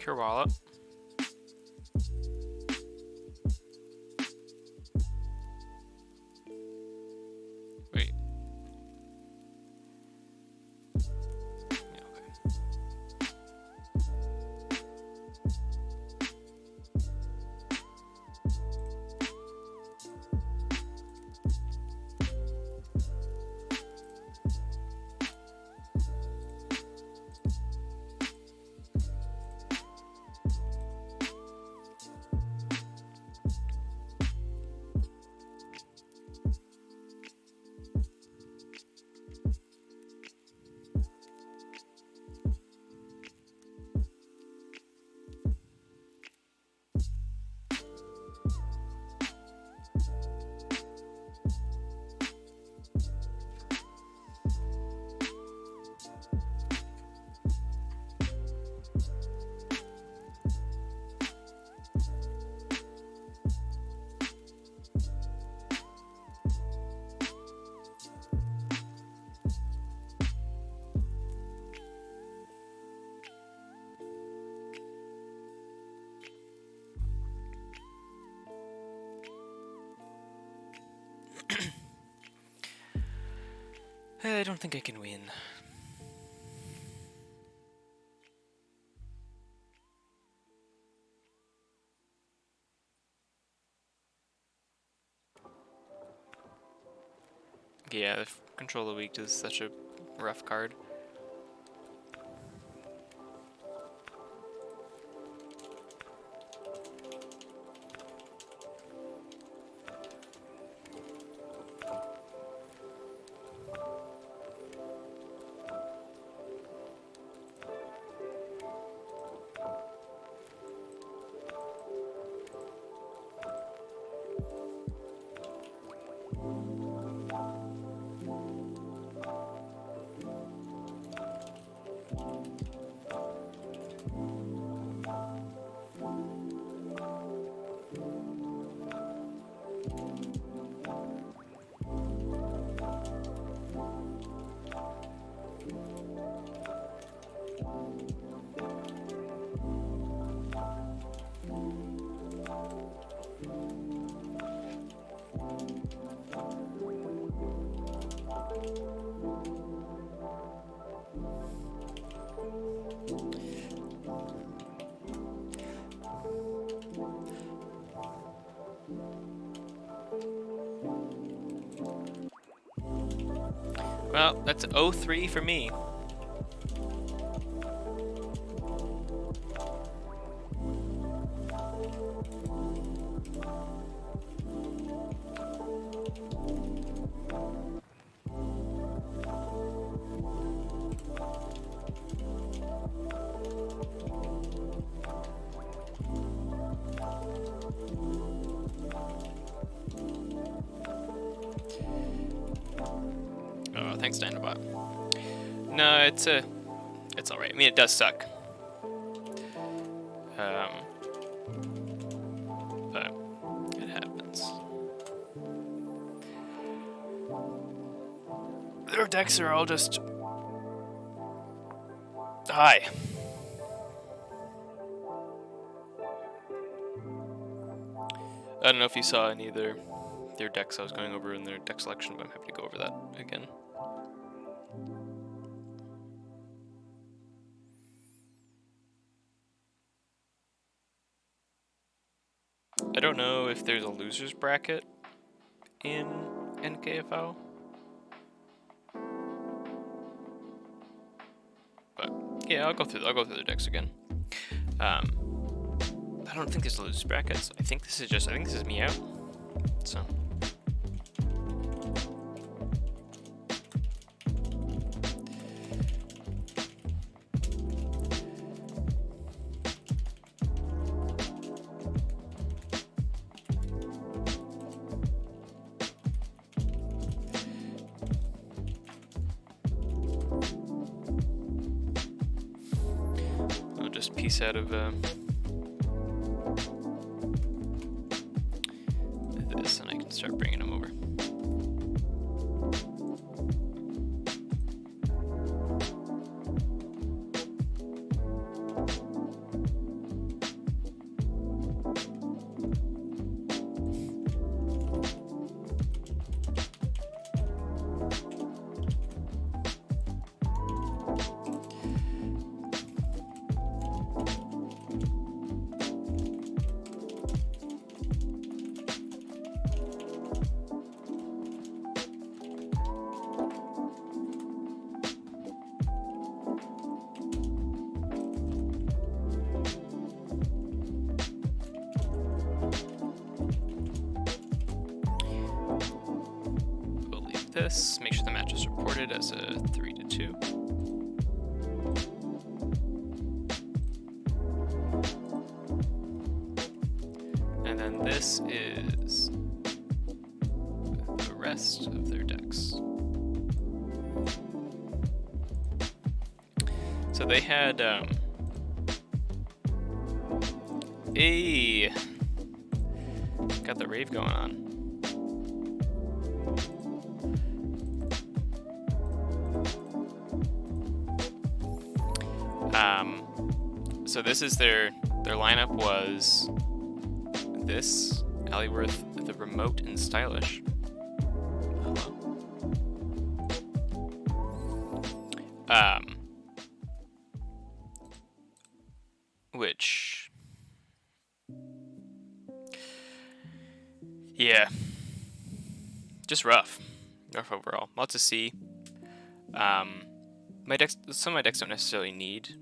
your wallet. Wait. Yeah, okay. I don't think I can win. Yeah, Control the Weak is such a rough card. Well, that's 0-3 for me. Oh, thanks, Dinobot. No, it's alright. I mean, it does suck. But it happens. Their decks are all just high. I don't know if you saw any of their decks I was going over in their deck selection, but I'm happy to go over that again. I don't know if there's a loser's bracket in NKFL. But yeah, I'll go through the decks again. I don't think there's a loser's bracket. So I think this is me out. So I'll just piece out of this, and I can start bringing them over. this. Make sure the match is reported as a 3-2. And then this is the rest of their decks. So they had got the rave going on. So this is their lineup was this, Alleyworth, the remote and stylish. Hello. Which, yeah, just rough overall. Lots of C. My decks, some of my decks don't necessarily need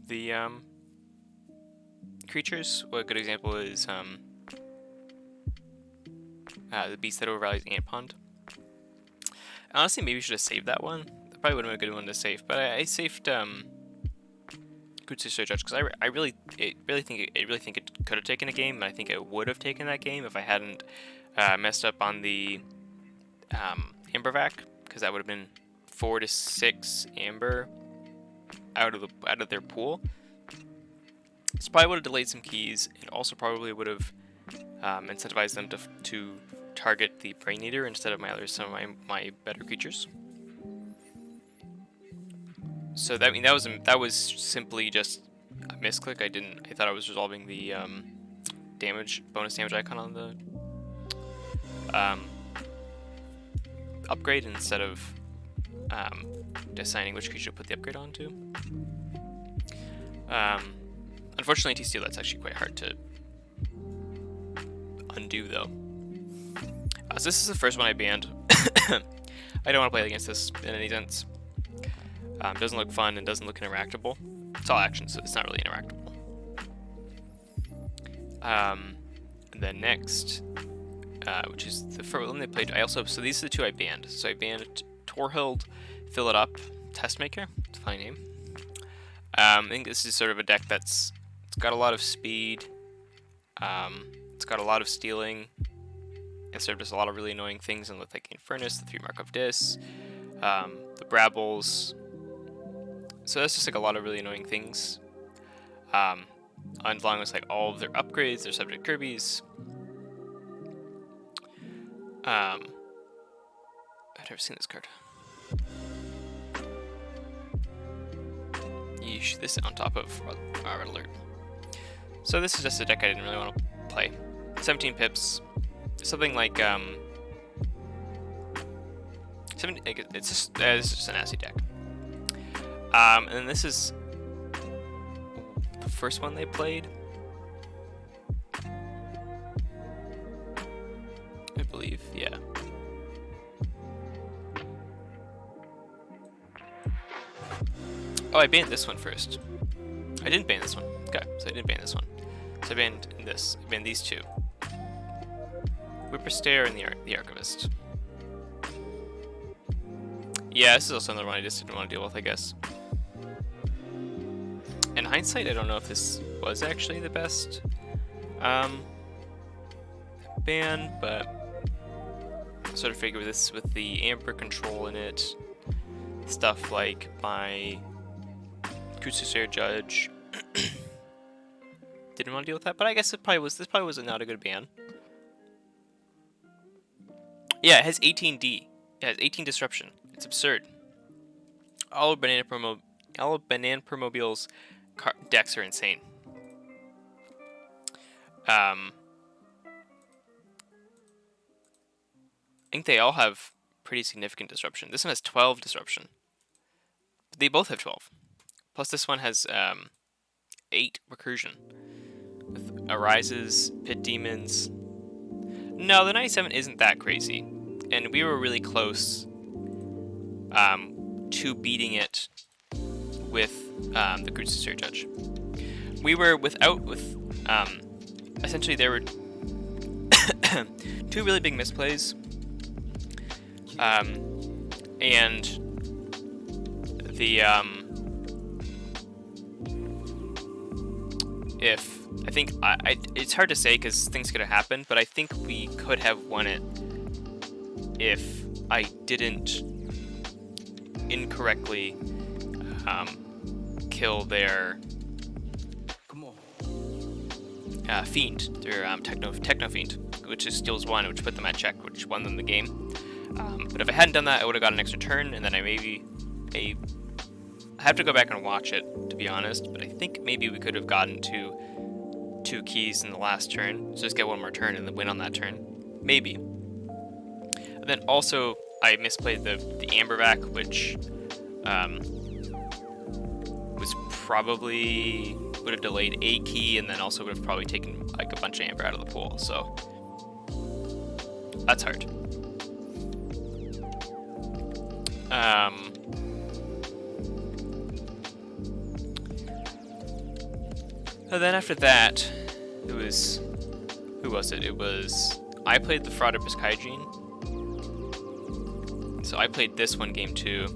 the creatures. Well, a good example is the beast that overvalues Ant Pond. Honestly, maybe we should have saved that one. That probably would have been a good one to save, but I saved Kutsu Judge because I really think it could have taken a game, and I think it would have taken that game if I hadn't messed up on the Ambervac, because that would have been 4 to 6 Amber out of their pool. This probably would have delayed some keys. It also probably would have incentivized them to target the Brain Eater instead of some of my better creatures. So that was simply just a misclick. I thought I was resolving the bonus damage icon on the upgrade instead of deciding which creature to put the upgrade onto. Unfortunately, TCU, that's actually quite hard to undo, though. So this is the first one I banned. I don't want to play against this in any sense. Doesn't look fun and doesn't look interactable. It's all action, so it's not really interactable. And then next, which is the first one they played. So these are the two I banned. So I banned Torhild, Fill It Up, Testmaker. It's a funny name. I think this is sort of a deck it's got a lot of speed. It's got a lot of stealing. It sort of does a lot of really annoying things, and with like Infernus, the 3 Mark of Dis, the Brabbles. So that's just like a lot of really annoying things. Along with like all of their upgrades, their subject Kirby's. I've never seen this card. Yeesh, this on top of our alert. So this is just a deck I didn't really want to play. 17 pips. Something like it's just a nasty deck. And then this is the first one they played, I believe. Yeah. Oh, I banned this one first. I didn't ban this one. Okay, so I didn't ban this one. So I banned this. I banned these two. Whipper Stare and the Archivist. Yeah, this is also another one I just didn't want to deal with, I guess. In hindsight, I don't know if this was actually the best ban, but I sort of figured this with the Amber control in it, stuff like my Kutsu Judge. Didn't want to deal with that, but I guess this probably was not a good ban. Yeah, it has 18D. It has 18 disruption. It's absurd. All of bananpermobil's decks are insane. I think they all have pretty significant disruption. This one has 12 disruption. They both have 12. Plus this one has 8 recursion. With Arises, Pit Demons. No, the 97 isn't that crazy. And we were really close to beating it with the Kutsu Judge. We were essentially there were 2 really big misplays. And the if I think it's hard to say because things could have happened, but I think we could have won it if I didn't incorrectly kill their fiend, their techno fiend, which is skills 1, which put them at check, which won them the game. But if I hadn't done that, I would have got an extra turn, and then I have to go back and watch it, to be honest, but I think maybe we could have gotten to 2 keys in the last turn, so just get one more turn and then win on that turn. Maybe. And then also, I misplayed the Amberback, which was probably would have delayed a key, and then also would have probably taken like a bunch of amber out of the pool, so that's hard. And then after that, it was, who was it? It was, I played the Fraudibus Kaijin. So I played this one game too,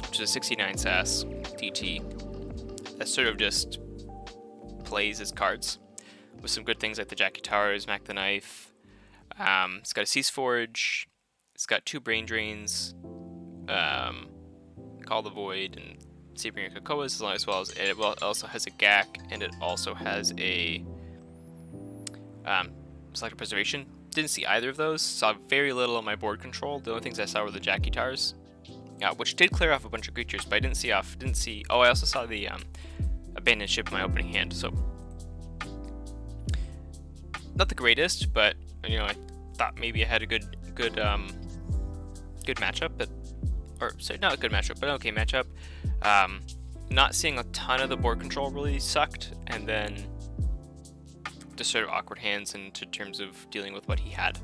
which is a 69 SAS DT that sort of just plays his cards with some good things like the Jackie Towers, Mac the Knife. It's got a Keyforge, it's got 2 Brain Drains, Call the Void, and Sebring Kokoas, as well as it also has a GAC, and it also has a Selective Preservation. Didn't see either of those, saw very little on my board control. The only things I saw were the Jackie Towers, which did clear off a bunch of creatures, but I didn't see, oh, I also saw the Abandoned Ship in my opening hand, so not the greatest, but you know, I thought maybe I had a good matchup, but, or sorry, not a good matchup, but an okay matchup. Not seeing a ton of the board control really sucked, and then just sort of awkward hands in terms of dealing with what he had.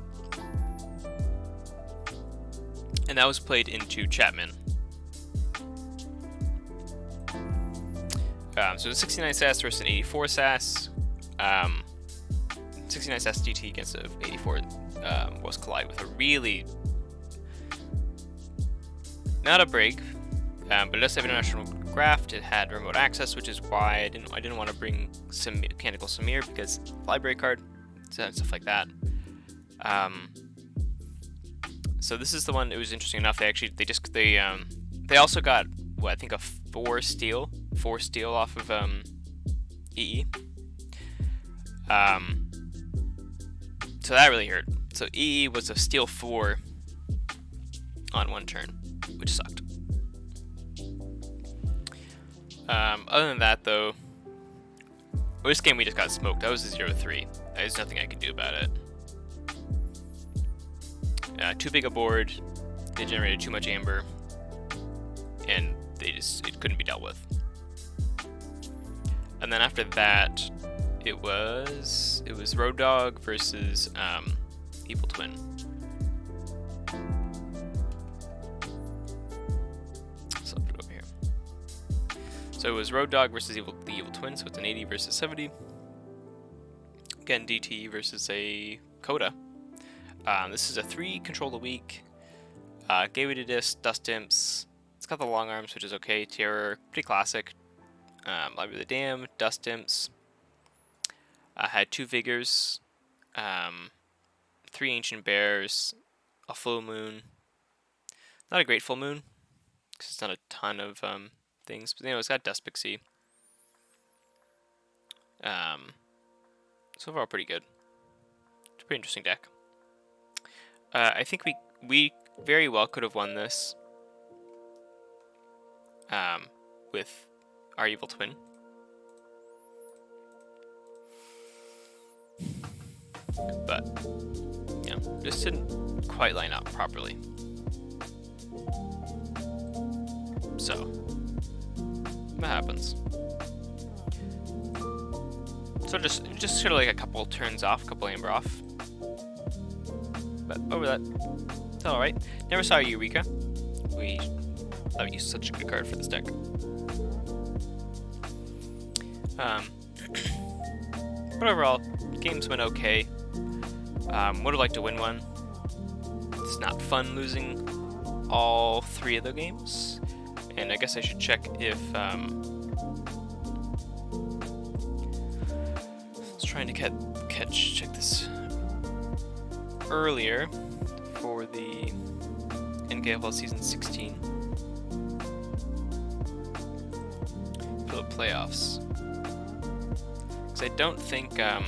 And that was played into Chapman. So the 69 SAS versus an 84 SAS. 69 SAS DT against an 84 was collide with a really, not a break, but it does have international graft. It had remote access, which is why I didn't want to bring Mechanical Samir, because library card, stuff like that. So this is the one. It was interesting enough. They also got what I think a 4 steal off of EE. So that really hurt. So EE was a steal 4 on 1 turn, which sucked. Other than that, though, this game we just got smoked. That was a 0-3. There's nothing I could do about it. Too big a board. They generated too much amber, and it couldn't be dealt with. And then after that, it was Road Dog versus Evil Twin. So I'll put it over here. So it was Road Dog versus the Evil Twin, so it's an 80 versus 70. Again, DT versus a Coda. This is a 3 control a week. Gateway to Disc, Dust Imps. It's got the long arms, which is okay. Terror, pretty classic. Library of the Dam, Dust Imps. Had 2 Vigors, 3 Ancient Bears, a Full Moon. Not a great Full Moon, because it's not a ton of things, but you know, it's got Dust Pixie. So overall, pretty good. It's a pretty interesting deck. I think we very well could have won this with our Evil Twin. But, you know, just didn't quite line up properly. So, that happens. So just sort of like a couple turns off, a couple amber off. But over that, it's alright. Never saw Eureka. That would use such a good card for this deck. But overall, games went okay. Would have liked to win one. It's not fun losing all 3 of the games. And I guess I should check if I was trying to check this earlier for the NKFL season 16 for the playoffs, because I don't think I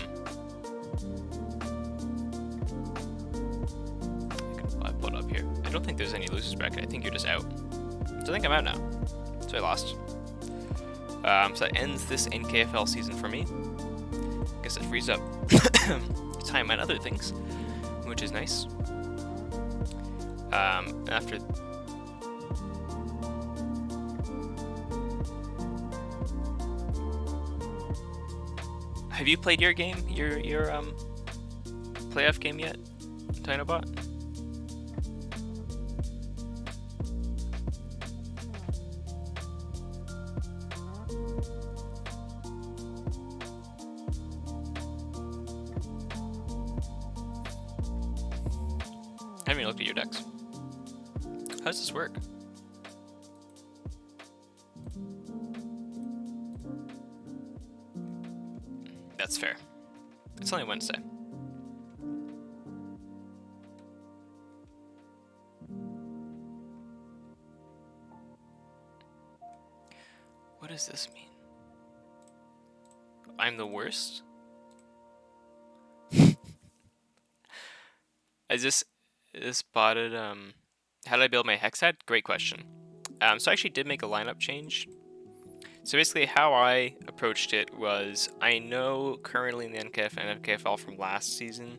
pulled up here. I don't think there's any losers bracket. I think you're just out. So I think I'm out now. So I lost. So that ends this NKFL season for me. Guess it frees up time on other things, which is nice. After have you played your game, your playoff game yet, Dinobot? I haven't even looked at your decks. How does this work? That's fair. It's only Wednesday. What does this mean? I'm the worst? I just spotted how did I build my hex set? Great question. So I actually did make a lineup change. So basically how I approached it was, I know currently in the NKF and NKFL from last season,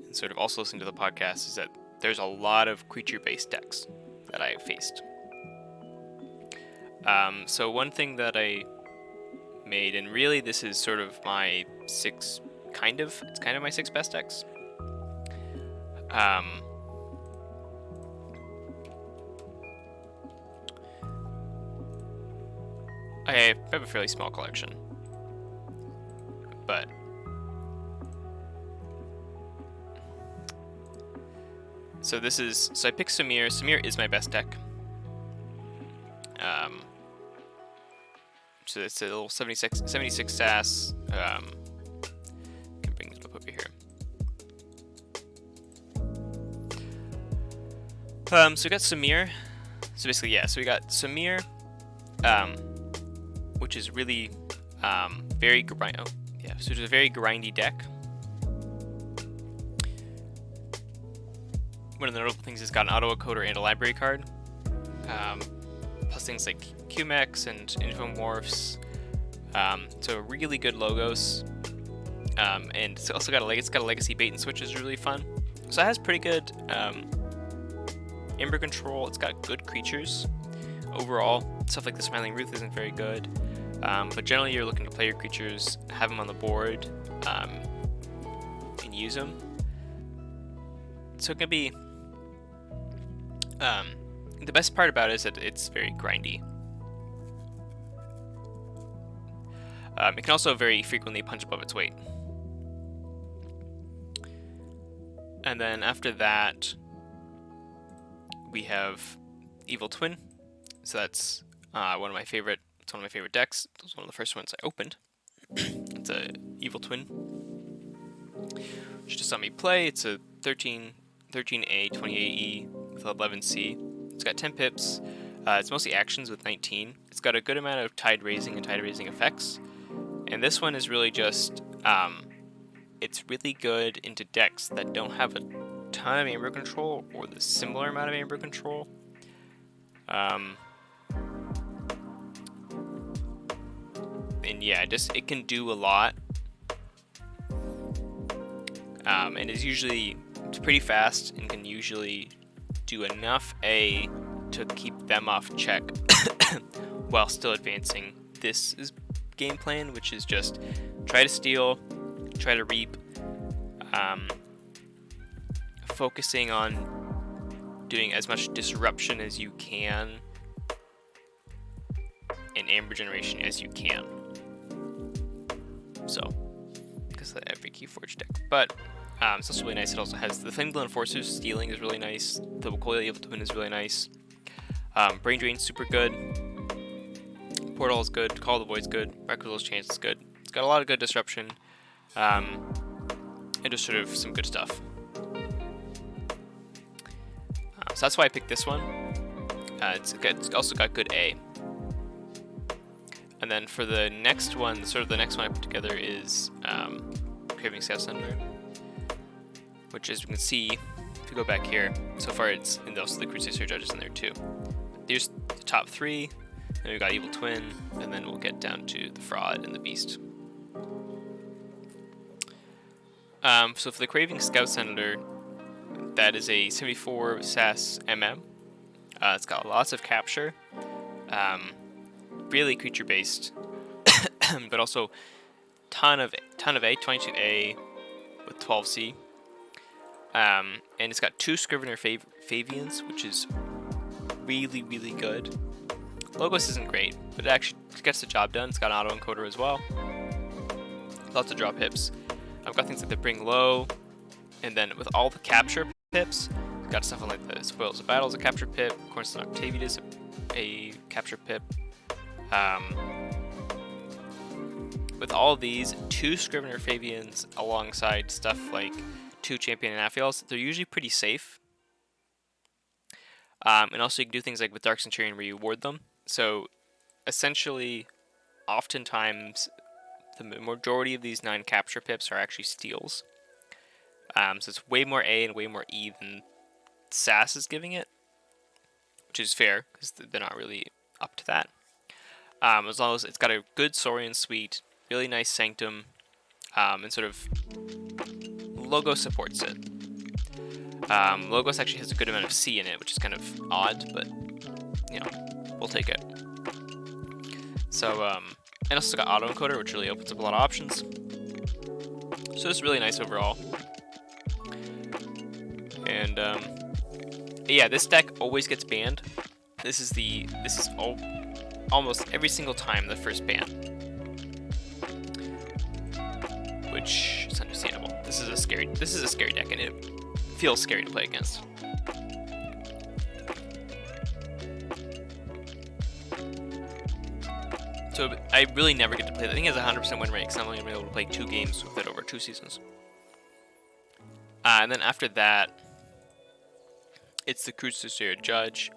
and sort of also listening to the podcast, is that there's a lot of creature-based decks that I faced. So one thing that I made, and really this is sort of my it's kind of my 6 best decks. I have a fairly small collection, but so I picked Samir. Samir is my best deck. So it's a little 76 sass. Can bring it up over here. So we got Samir. So basically, yeah. So we got Samir. Which is really very so it's a very grindy deck. One of the notable things is it's got an auto encoder and a library card, plus things like QMEX and Infomorphs. So really good logos, and it's also got a legacy bait and switch, which is really fun. So it has pretty good Ember control. It's got good creatures overall. Stuff like the Smiling Ruth isn't very good. But generally you're looking to play your creatures, have them on the board, and use them. So it can be... the best part about it is that it's very grindy. It can also very frequently punch above its weight. And then after that, we have Evil Twin. So that's one of my favorite decks. It was one of the first ones I opened. It's a Evil Twin. Which just saw me play. It's a 13A, 28E with 11C. It's got 10 pips. It's mostly actions with 19. It's got a good amount of tide raising and tide raising effects. And this one is really just, it's really good into decks that don't have a ton of Amber control or the similar amount of Amber control. And yeah, it can do a lot. And it's pretty fast and can usually do enough A to keep them off check while still advancing this game plan, which is just try to steal, try to reap, focusing on doing as much disruption as you can and amber generation as you can. So, because of every Keyforge deck. But It's also really nice. It also has the Flame Glow Enforcer's stealing is really nice. The Coil Evil Twin is really nice. Brain Drain's super good. Portal is good. Call of the Void's good. Reckless Chance is good. It's got a lot of good disruption. And just sort of some good stuff. So that's why I picked this one. It's also got good A. And then for the next one, sort of the next one I put together is Craving Scout Center, which, as you can see, if you go back here, so far it's, and also the Crusader Judges in there too. There's the top 3, then we've got Evil Twin, and then we'll get down to the Fraud and the Beast. So for the Craving Scout Senator, that is a 74 SAS MM. It's got lots of capture, really creature based, but also ton of A, 22A with 12C, and it's got 2 Scrivener Favians, which is really good. Logos isn't great, but it actually gets the job done. It's got an auto encoder as well. Lots of drop pips. I've got things like the Bring Low, and then with all the capture pips, we've got stuff like the Spoils of Battle is a capture pip, Cornerstone Octavian is a capture pip. With all of these, 2 Scrivener Fabians alongside stuff like 2 Champion and Aphiels, they're usually pretty safe. And also you can do things like with Dark Centurion where you ward them. So essentially, oftentimes, the majority of these 9 capture pips are actually steals. So it's way more A and way more E than SAS is giving it, which is fair because they're not really up to that. As long as it's got a good Saurian suite, really nice Sanctum, and sort of Logos supports it. Logos actually has a good amount of C in it, which is kind of odd, but you know, we'll take it. So, and also got auto encoder, which really opens up a lot of options. So it's really nice overall. And yeah, this deck always gets banned. This is almost every single time the first ban, which is understandable. This is a scary deck, and it feels scary to play against. So I really never get to play that. I think it has a 100% win rate because I'm only going to be able to play 2 games with it over 2 seasons. And then after that, it's the Crusader Judge,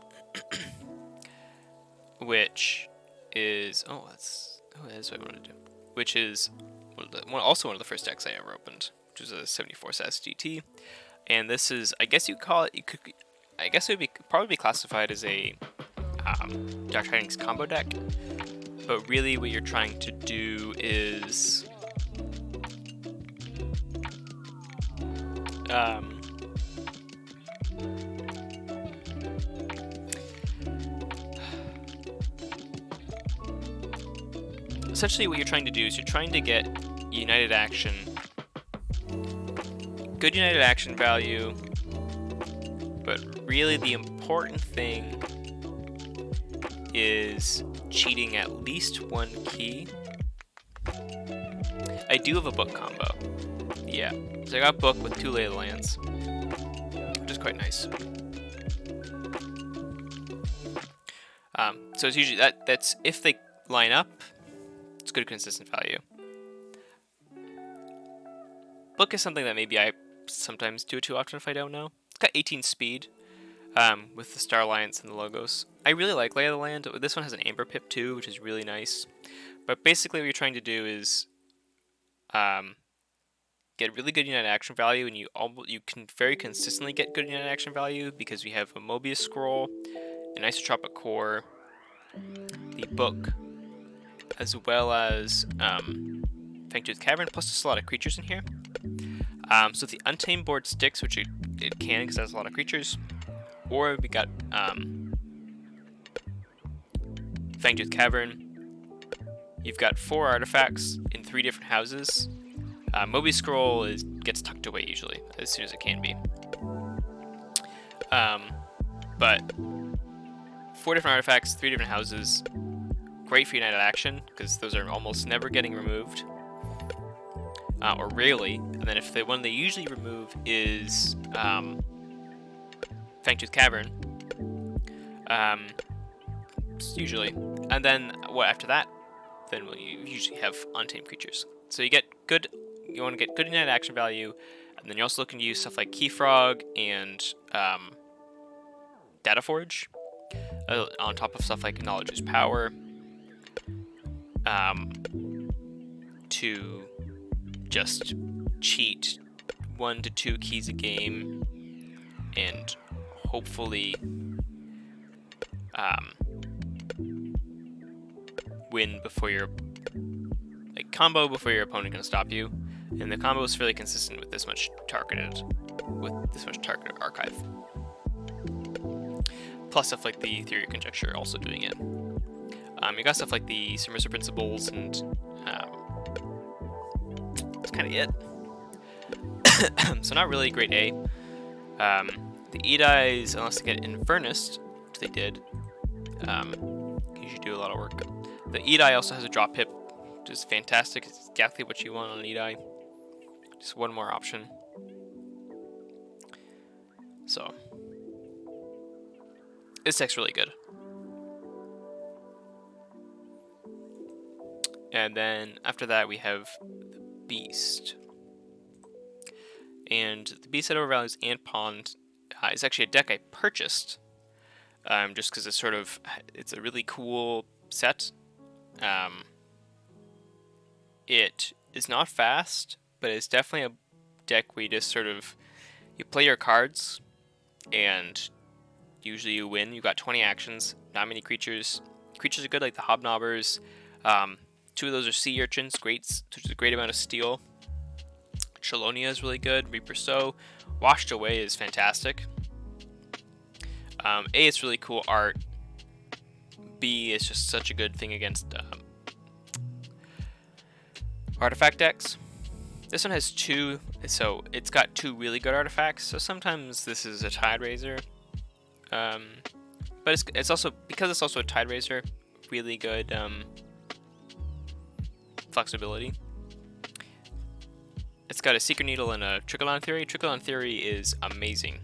which is that is what I want to do. Which is also one of the first decks I ever opened, which was a 74 SAS GT, and this is, I guess you call it. I guess it would probably be classified as a Dark Tidings combo deck, but really what you're trying to do is essentially what you're trying to do is you're trying to get United Action, good United Action value, but really the important thing is cheating at least 1 key. I do have a book combo. Yeah, so I got book with 2 Ley of the Lands, which is quite nice. So it's usually that's if they line up, it's good consistent value. Book is something that maybe I sometimes do too often if I don't know. It's got 18 speed with the Star Alliance and the Logos. I really like Ley of the Land. This one has an Amber Pip too, which is really nice. But basically what you're trying to do is get really good United Action value, and you can very consistently get good United Action value because we have a Mobius Scroll, an Isotropic Core, the book, as well as Fangtooth Cavern, plus just a lot of creatures in here. So if the Untamed board sticks, which it can because it has a lot of creatures, or we got Fangtooth Cavern, you've got 4 artifacts in 3 different houses. Mobius Scroll gets tucked away usually, as soon as it can be. But 4 different artifacts, 3 different houses, great for United Action, because those are almost never getting removed. or rarely. And then if the one they usually remove is Fangtooth Cavern, usually, and then what after that, then you usually have untamed creatures. So you get good. You want to get good net action value, and then you're also looking to use stuff like Keyfrog and Dataforge on top of stuff like Knowledge is Power to just cheat 1 to 2 keys a game and hopefully win before your combo before your opponent can stop you. And the combo is fairly consistent with this much targeted archive. Plus stuff like the Theory of Conjecture also doing it. You got stuff like the Submersive Principles, and that's kind of it. So not really grade A. The Edis, unless they get Infernus, which they did, usually do a lot of work. The Edi also has a drop hip, which is fantastic. It's exactly what you want on an Edi. Just one more option. So this deck's really good. And then after that we have the Beast. And the Beast that overvalues Ant Pond is actually a deck I purchased just because it's a really cool set. It is not fast, but it's definitely a deck where you just you play your cards and usually you win. You got 20 actions, not many creatures. Creatures are good like the Hobnobbers. 2 of those are Sea Urchins, which is a great amount of steel. Chelonia is really good. Reaper Sow. Washed Away is fantastic. A, it's really cool art. B, it's just such a good thing against artifact decks. This one has 2, so it's got 2 really good artifacts. So sometimes this is a Tide Raiser, but it's also, because it's also a Tide Raiser, really good flexibility. It's got a Secret Needle and a Trickle-Down Theory. Trickle-Down Theory is amazing.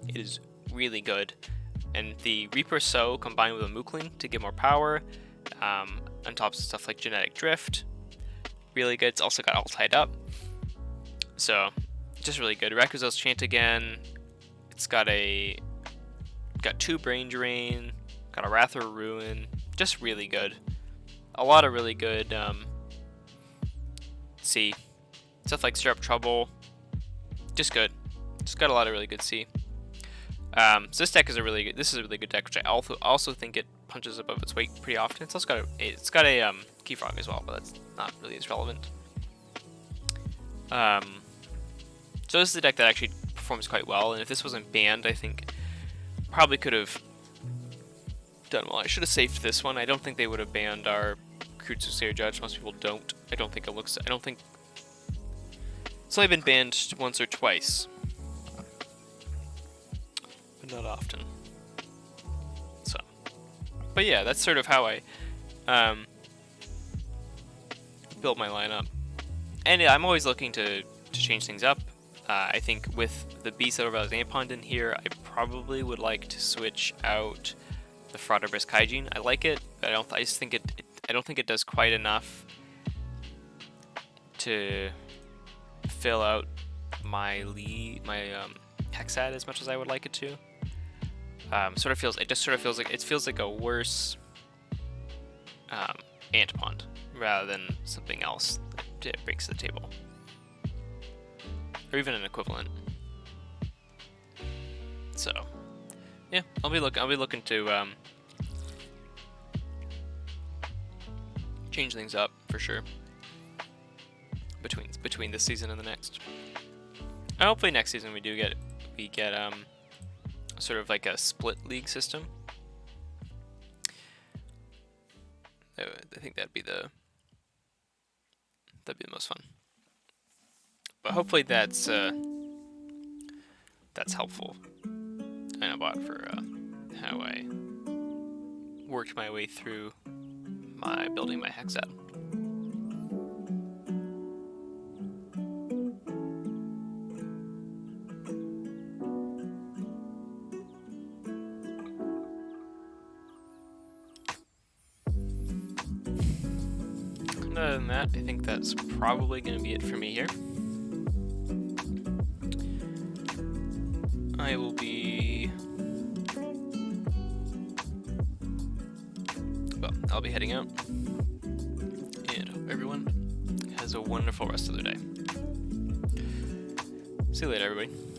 It is really good. And the Reaper Sow combined with a Mookling to get more power, on top of stuff like Genetic Drift. Really good. It's also got All Tied Up. So, just really good. Rakuzel's Chant again. It's got 2 Brain Drain. Got a Wrath of Ruin. Just really good. A lot of really good, C. Stuff like Stir Up Trouble. Just good. Just got a lot of really good C. So this deck is a really good deck, which I also think it punches above its weight pretty often. It's also got a Keyfrog as well, but that's not really as relevant. So this is a deck that actually performs quite well, and if this wasn't banned, I think probably could have done well. I should have saved this one. I don't think they would have banned our Crude Soothsayer Judge. Most people don't. I don't think it's only been banned once or twice, but not often. So, but yeah, that's sort of how I built my lineup. And I'm always looking to change things up. I think with the Beast that overvalues Ant Pond in here, I probably would like to switch out the Frauderbrist Kaijin. I like it, but I don't think it does quite enough to fill out my Hexad as much as I would like it to. It just sort of feels like a worse Ant Pond rather than something else that it brings to the table, or even an equivalent. So yeah, I'll be looking to change things up for sure between this season and the next. And hopefully next season we get sort of like a split league system. I think that'd be the most fun. But hopefully that's helpful. I know about for how I worked my way through building my Hexad. than that, I think that's probably going to be it for me here. I will be... well, I'll be heading out. And hope everyone has a wonderful rest of their day. See you later, everybody.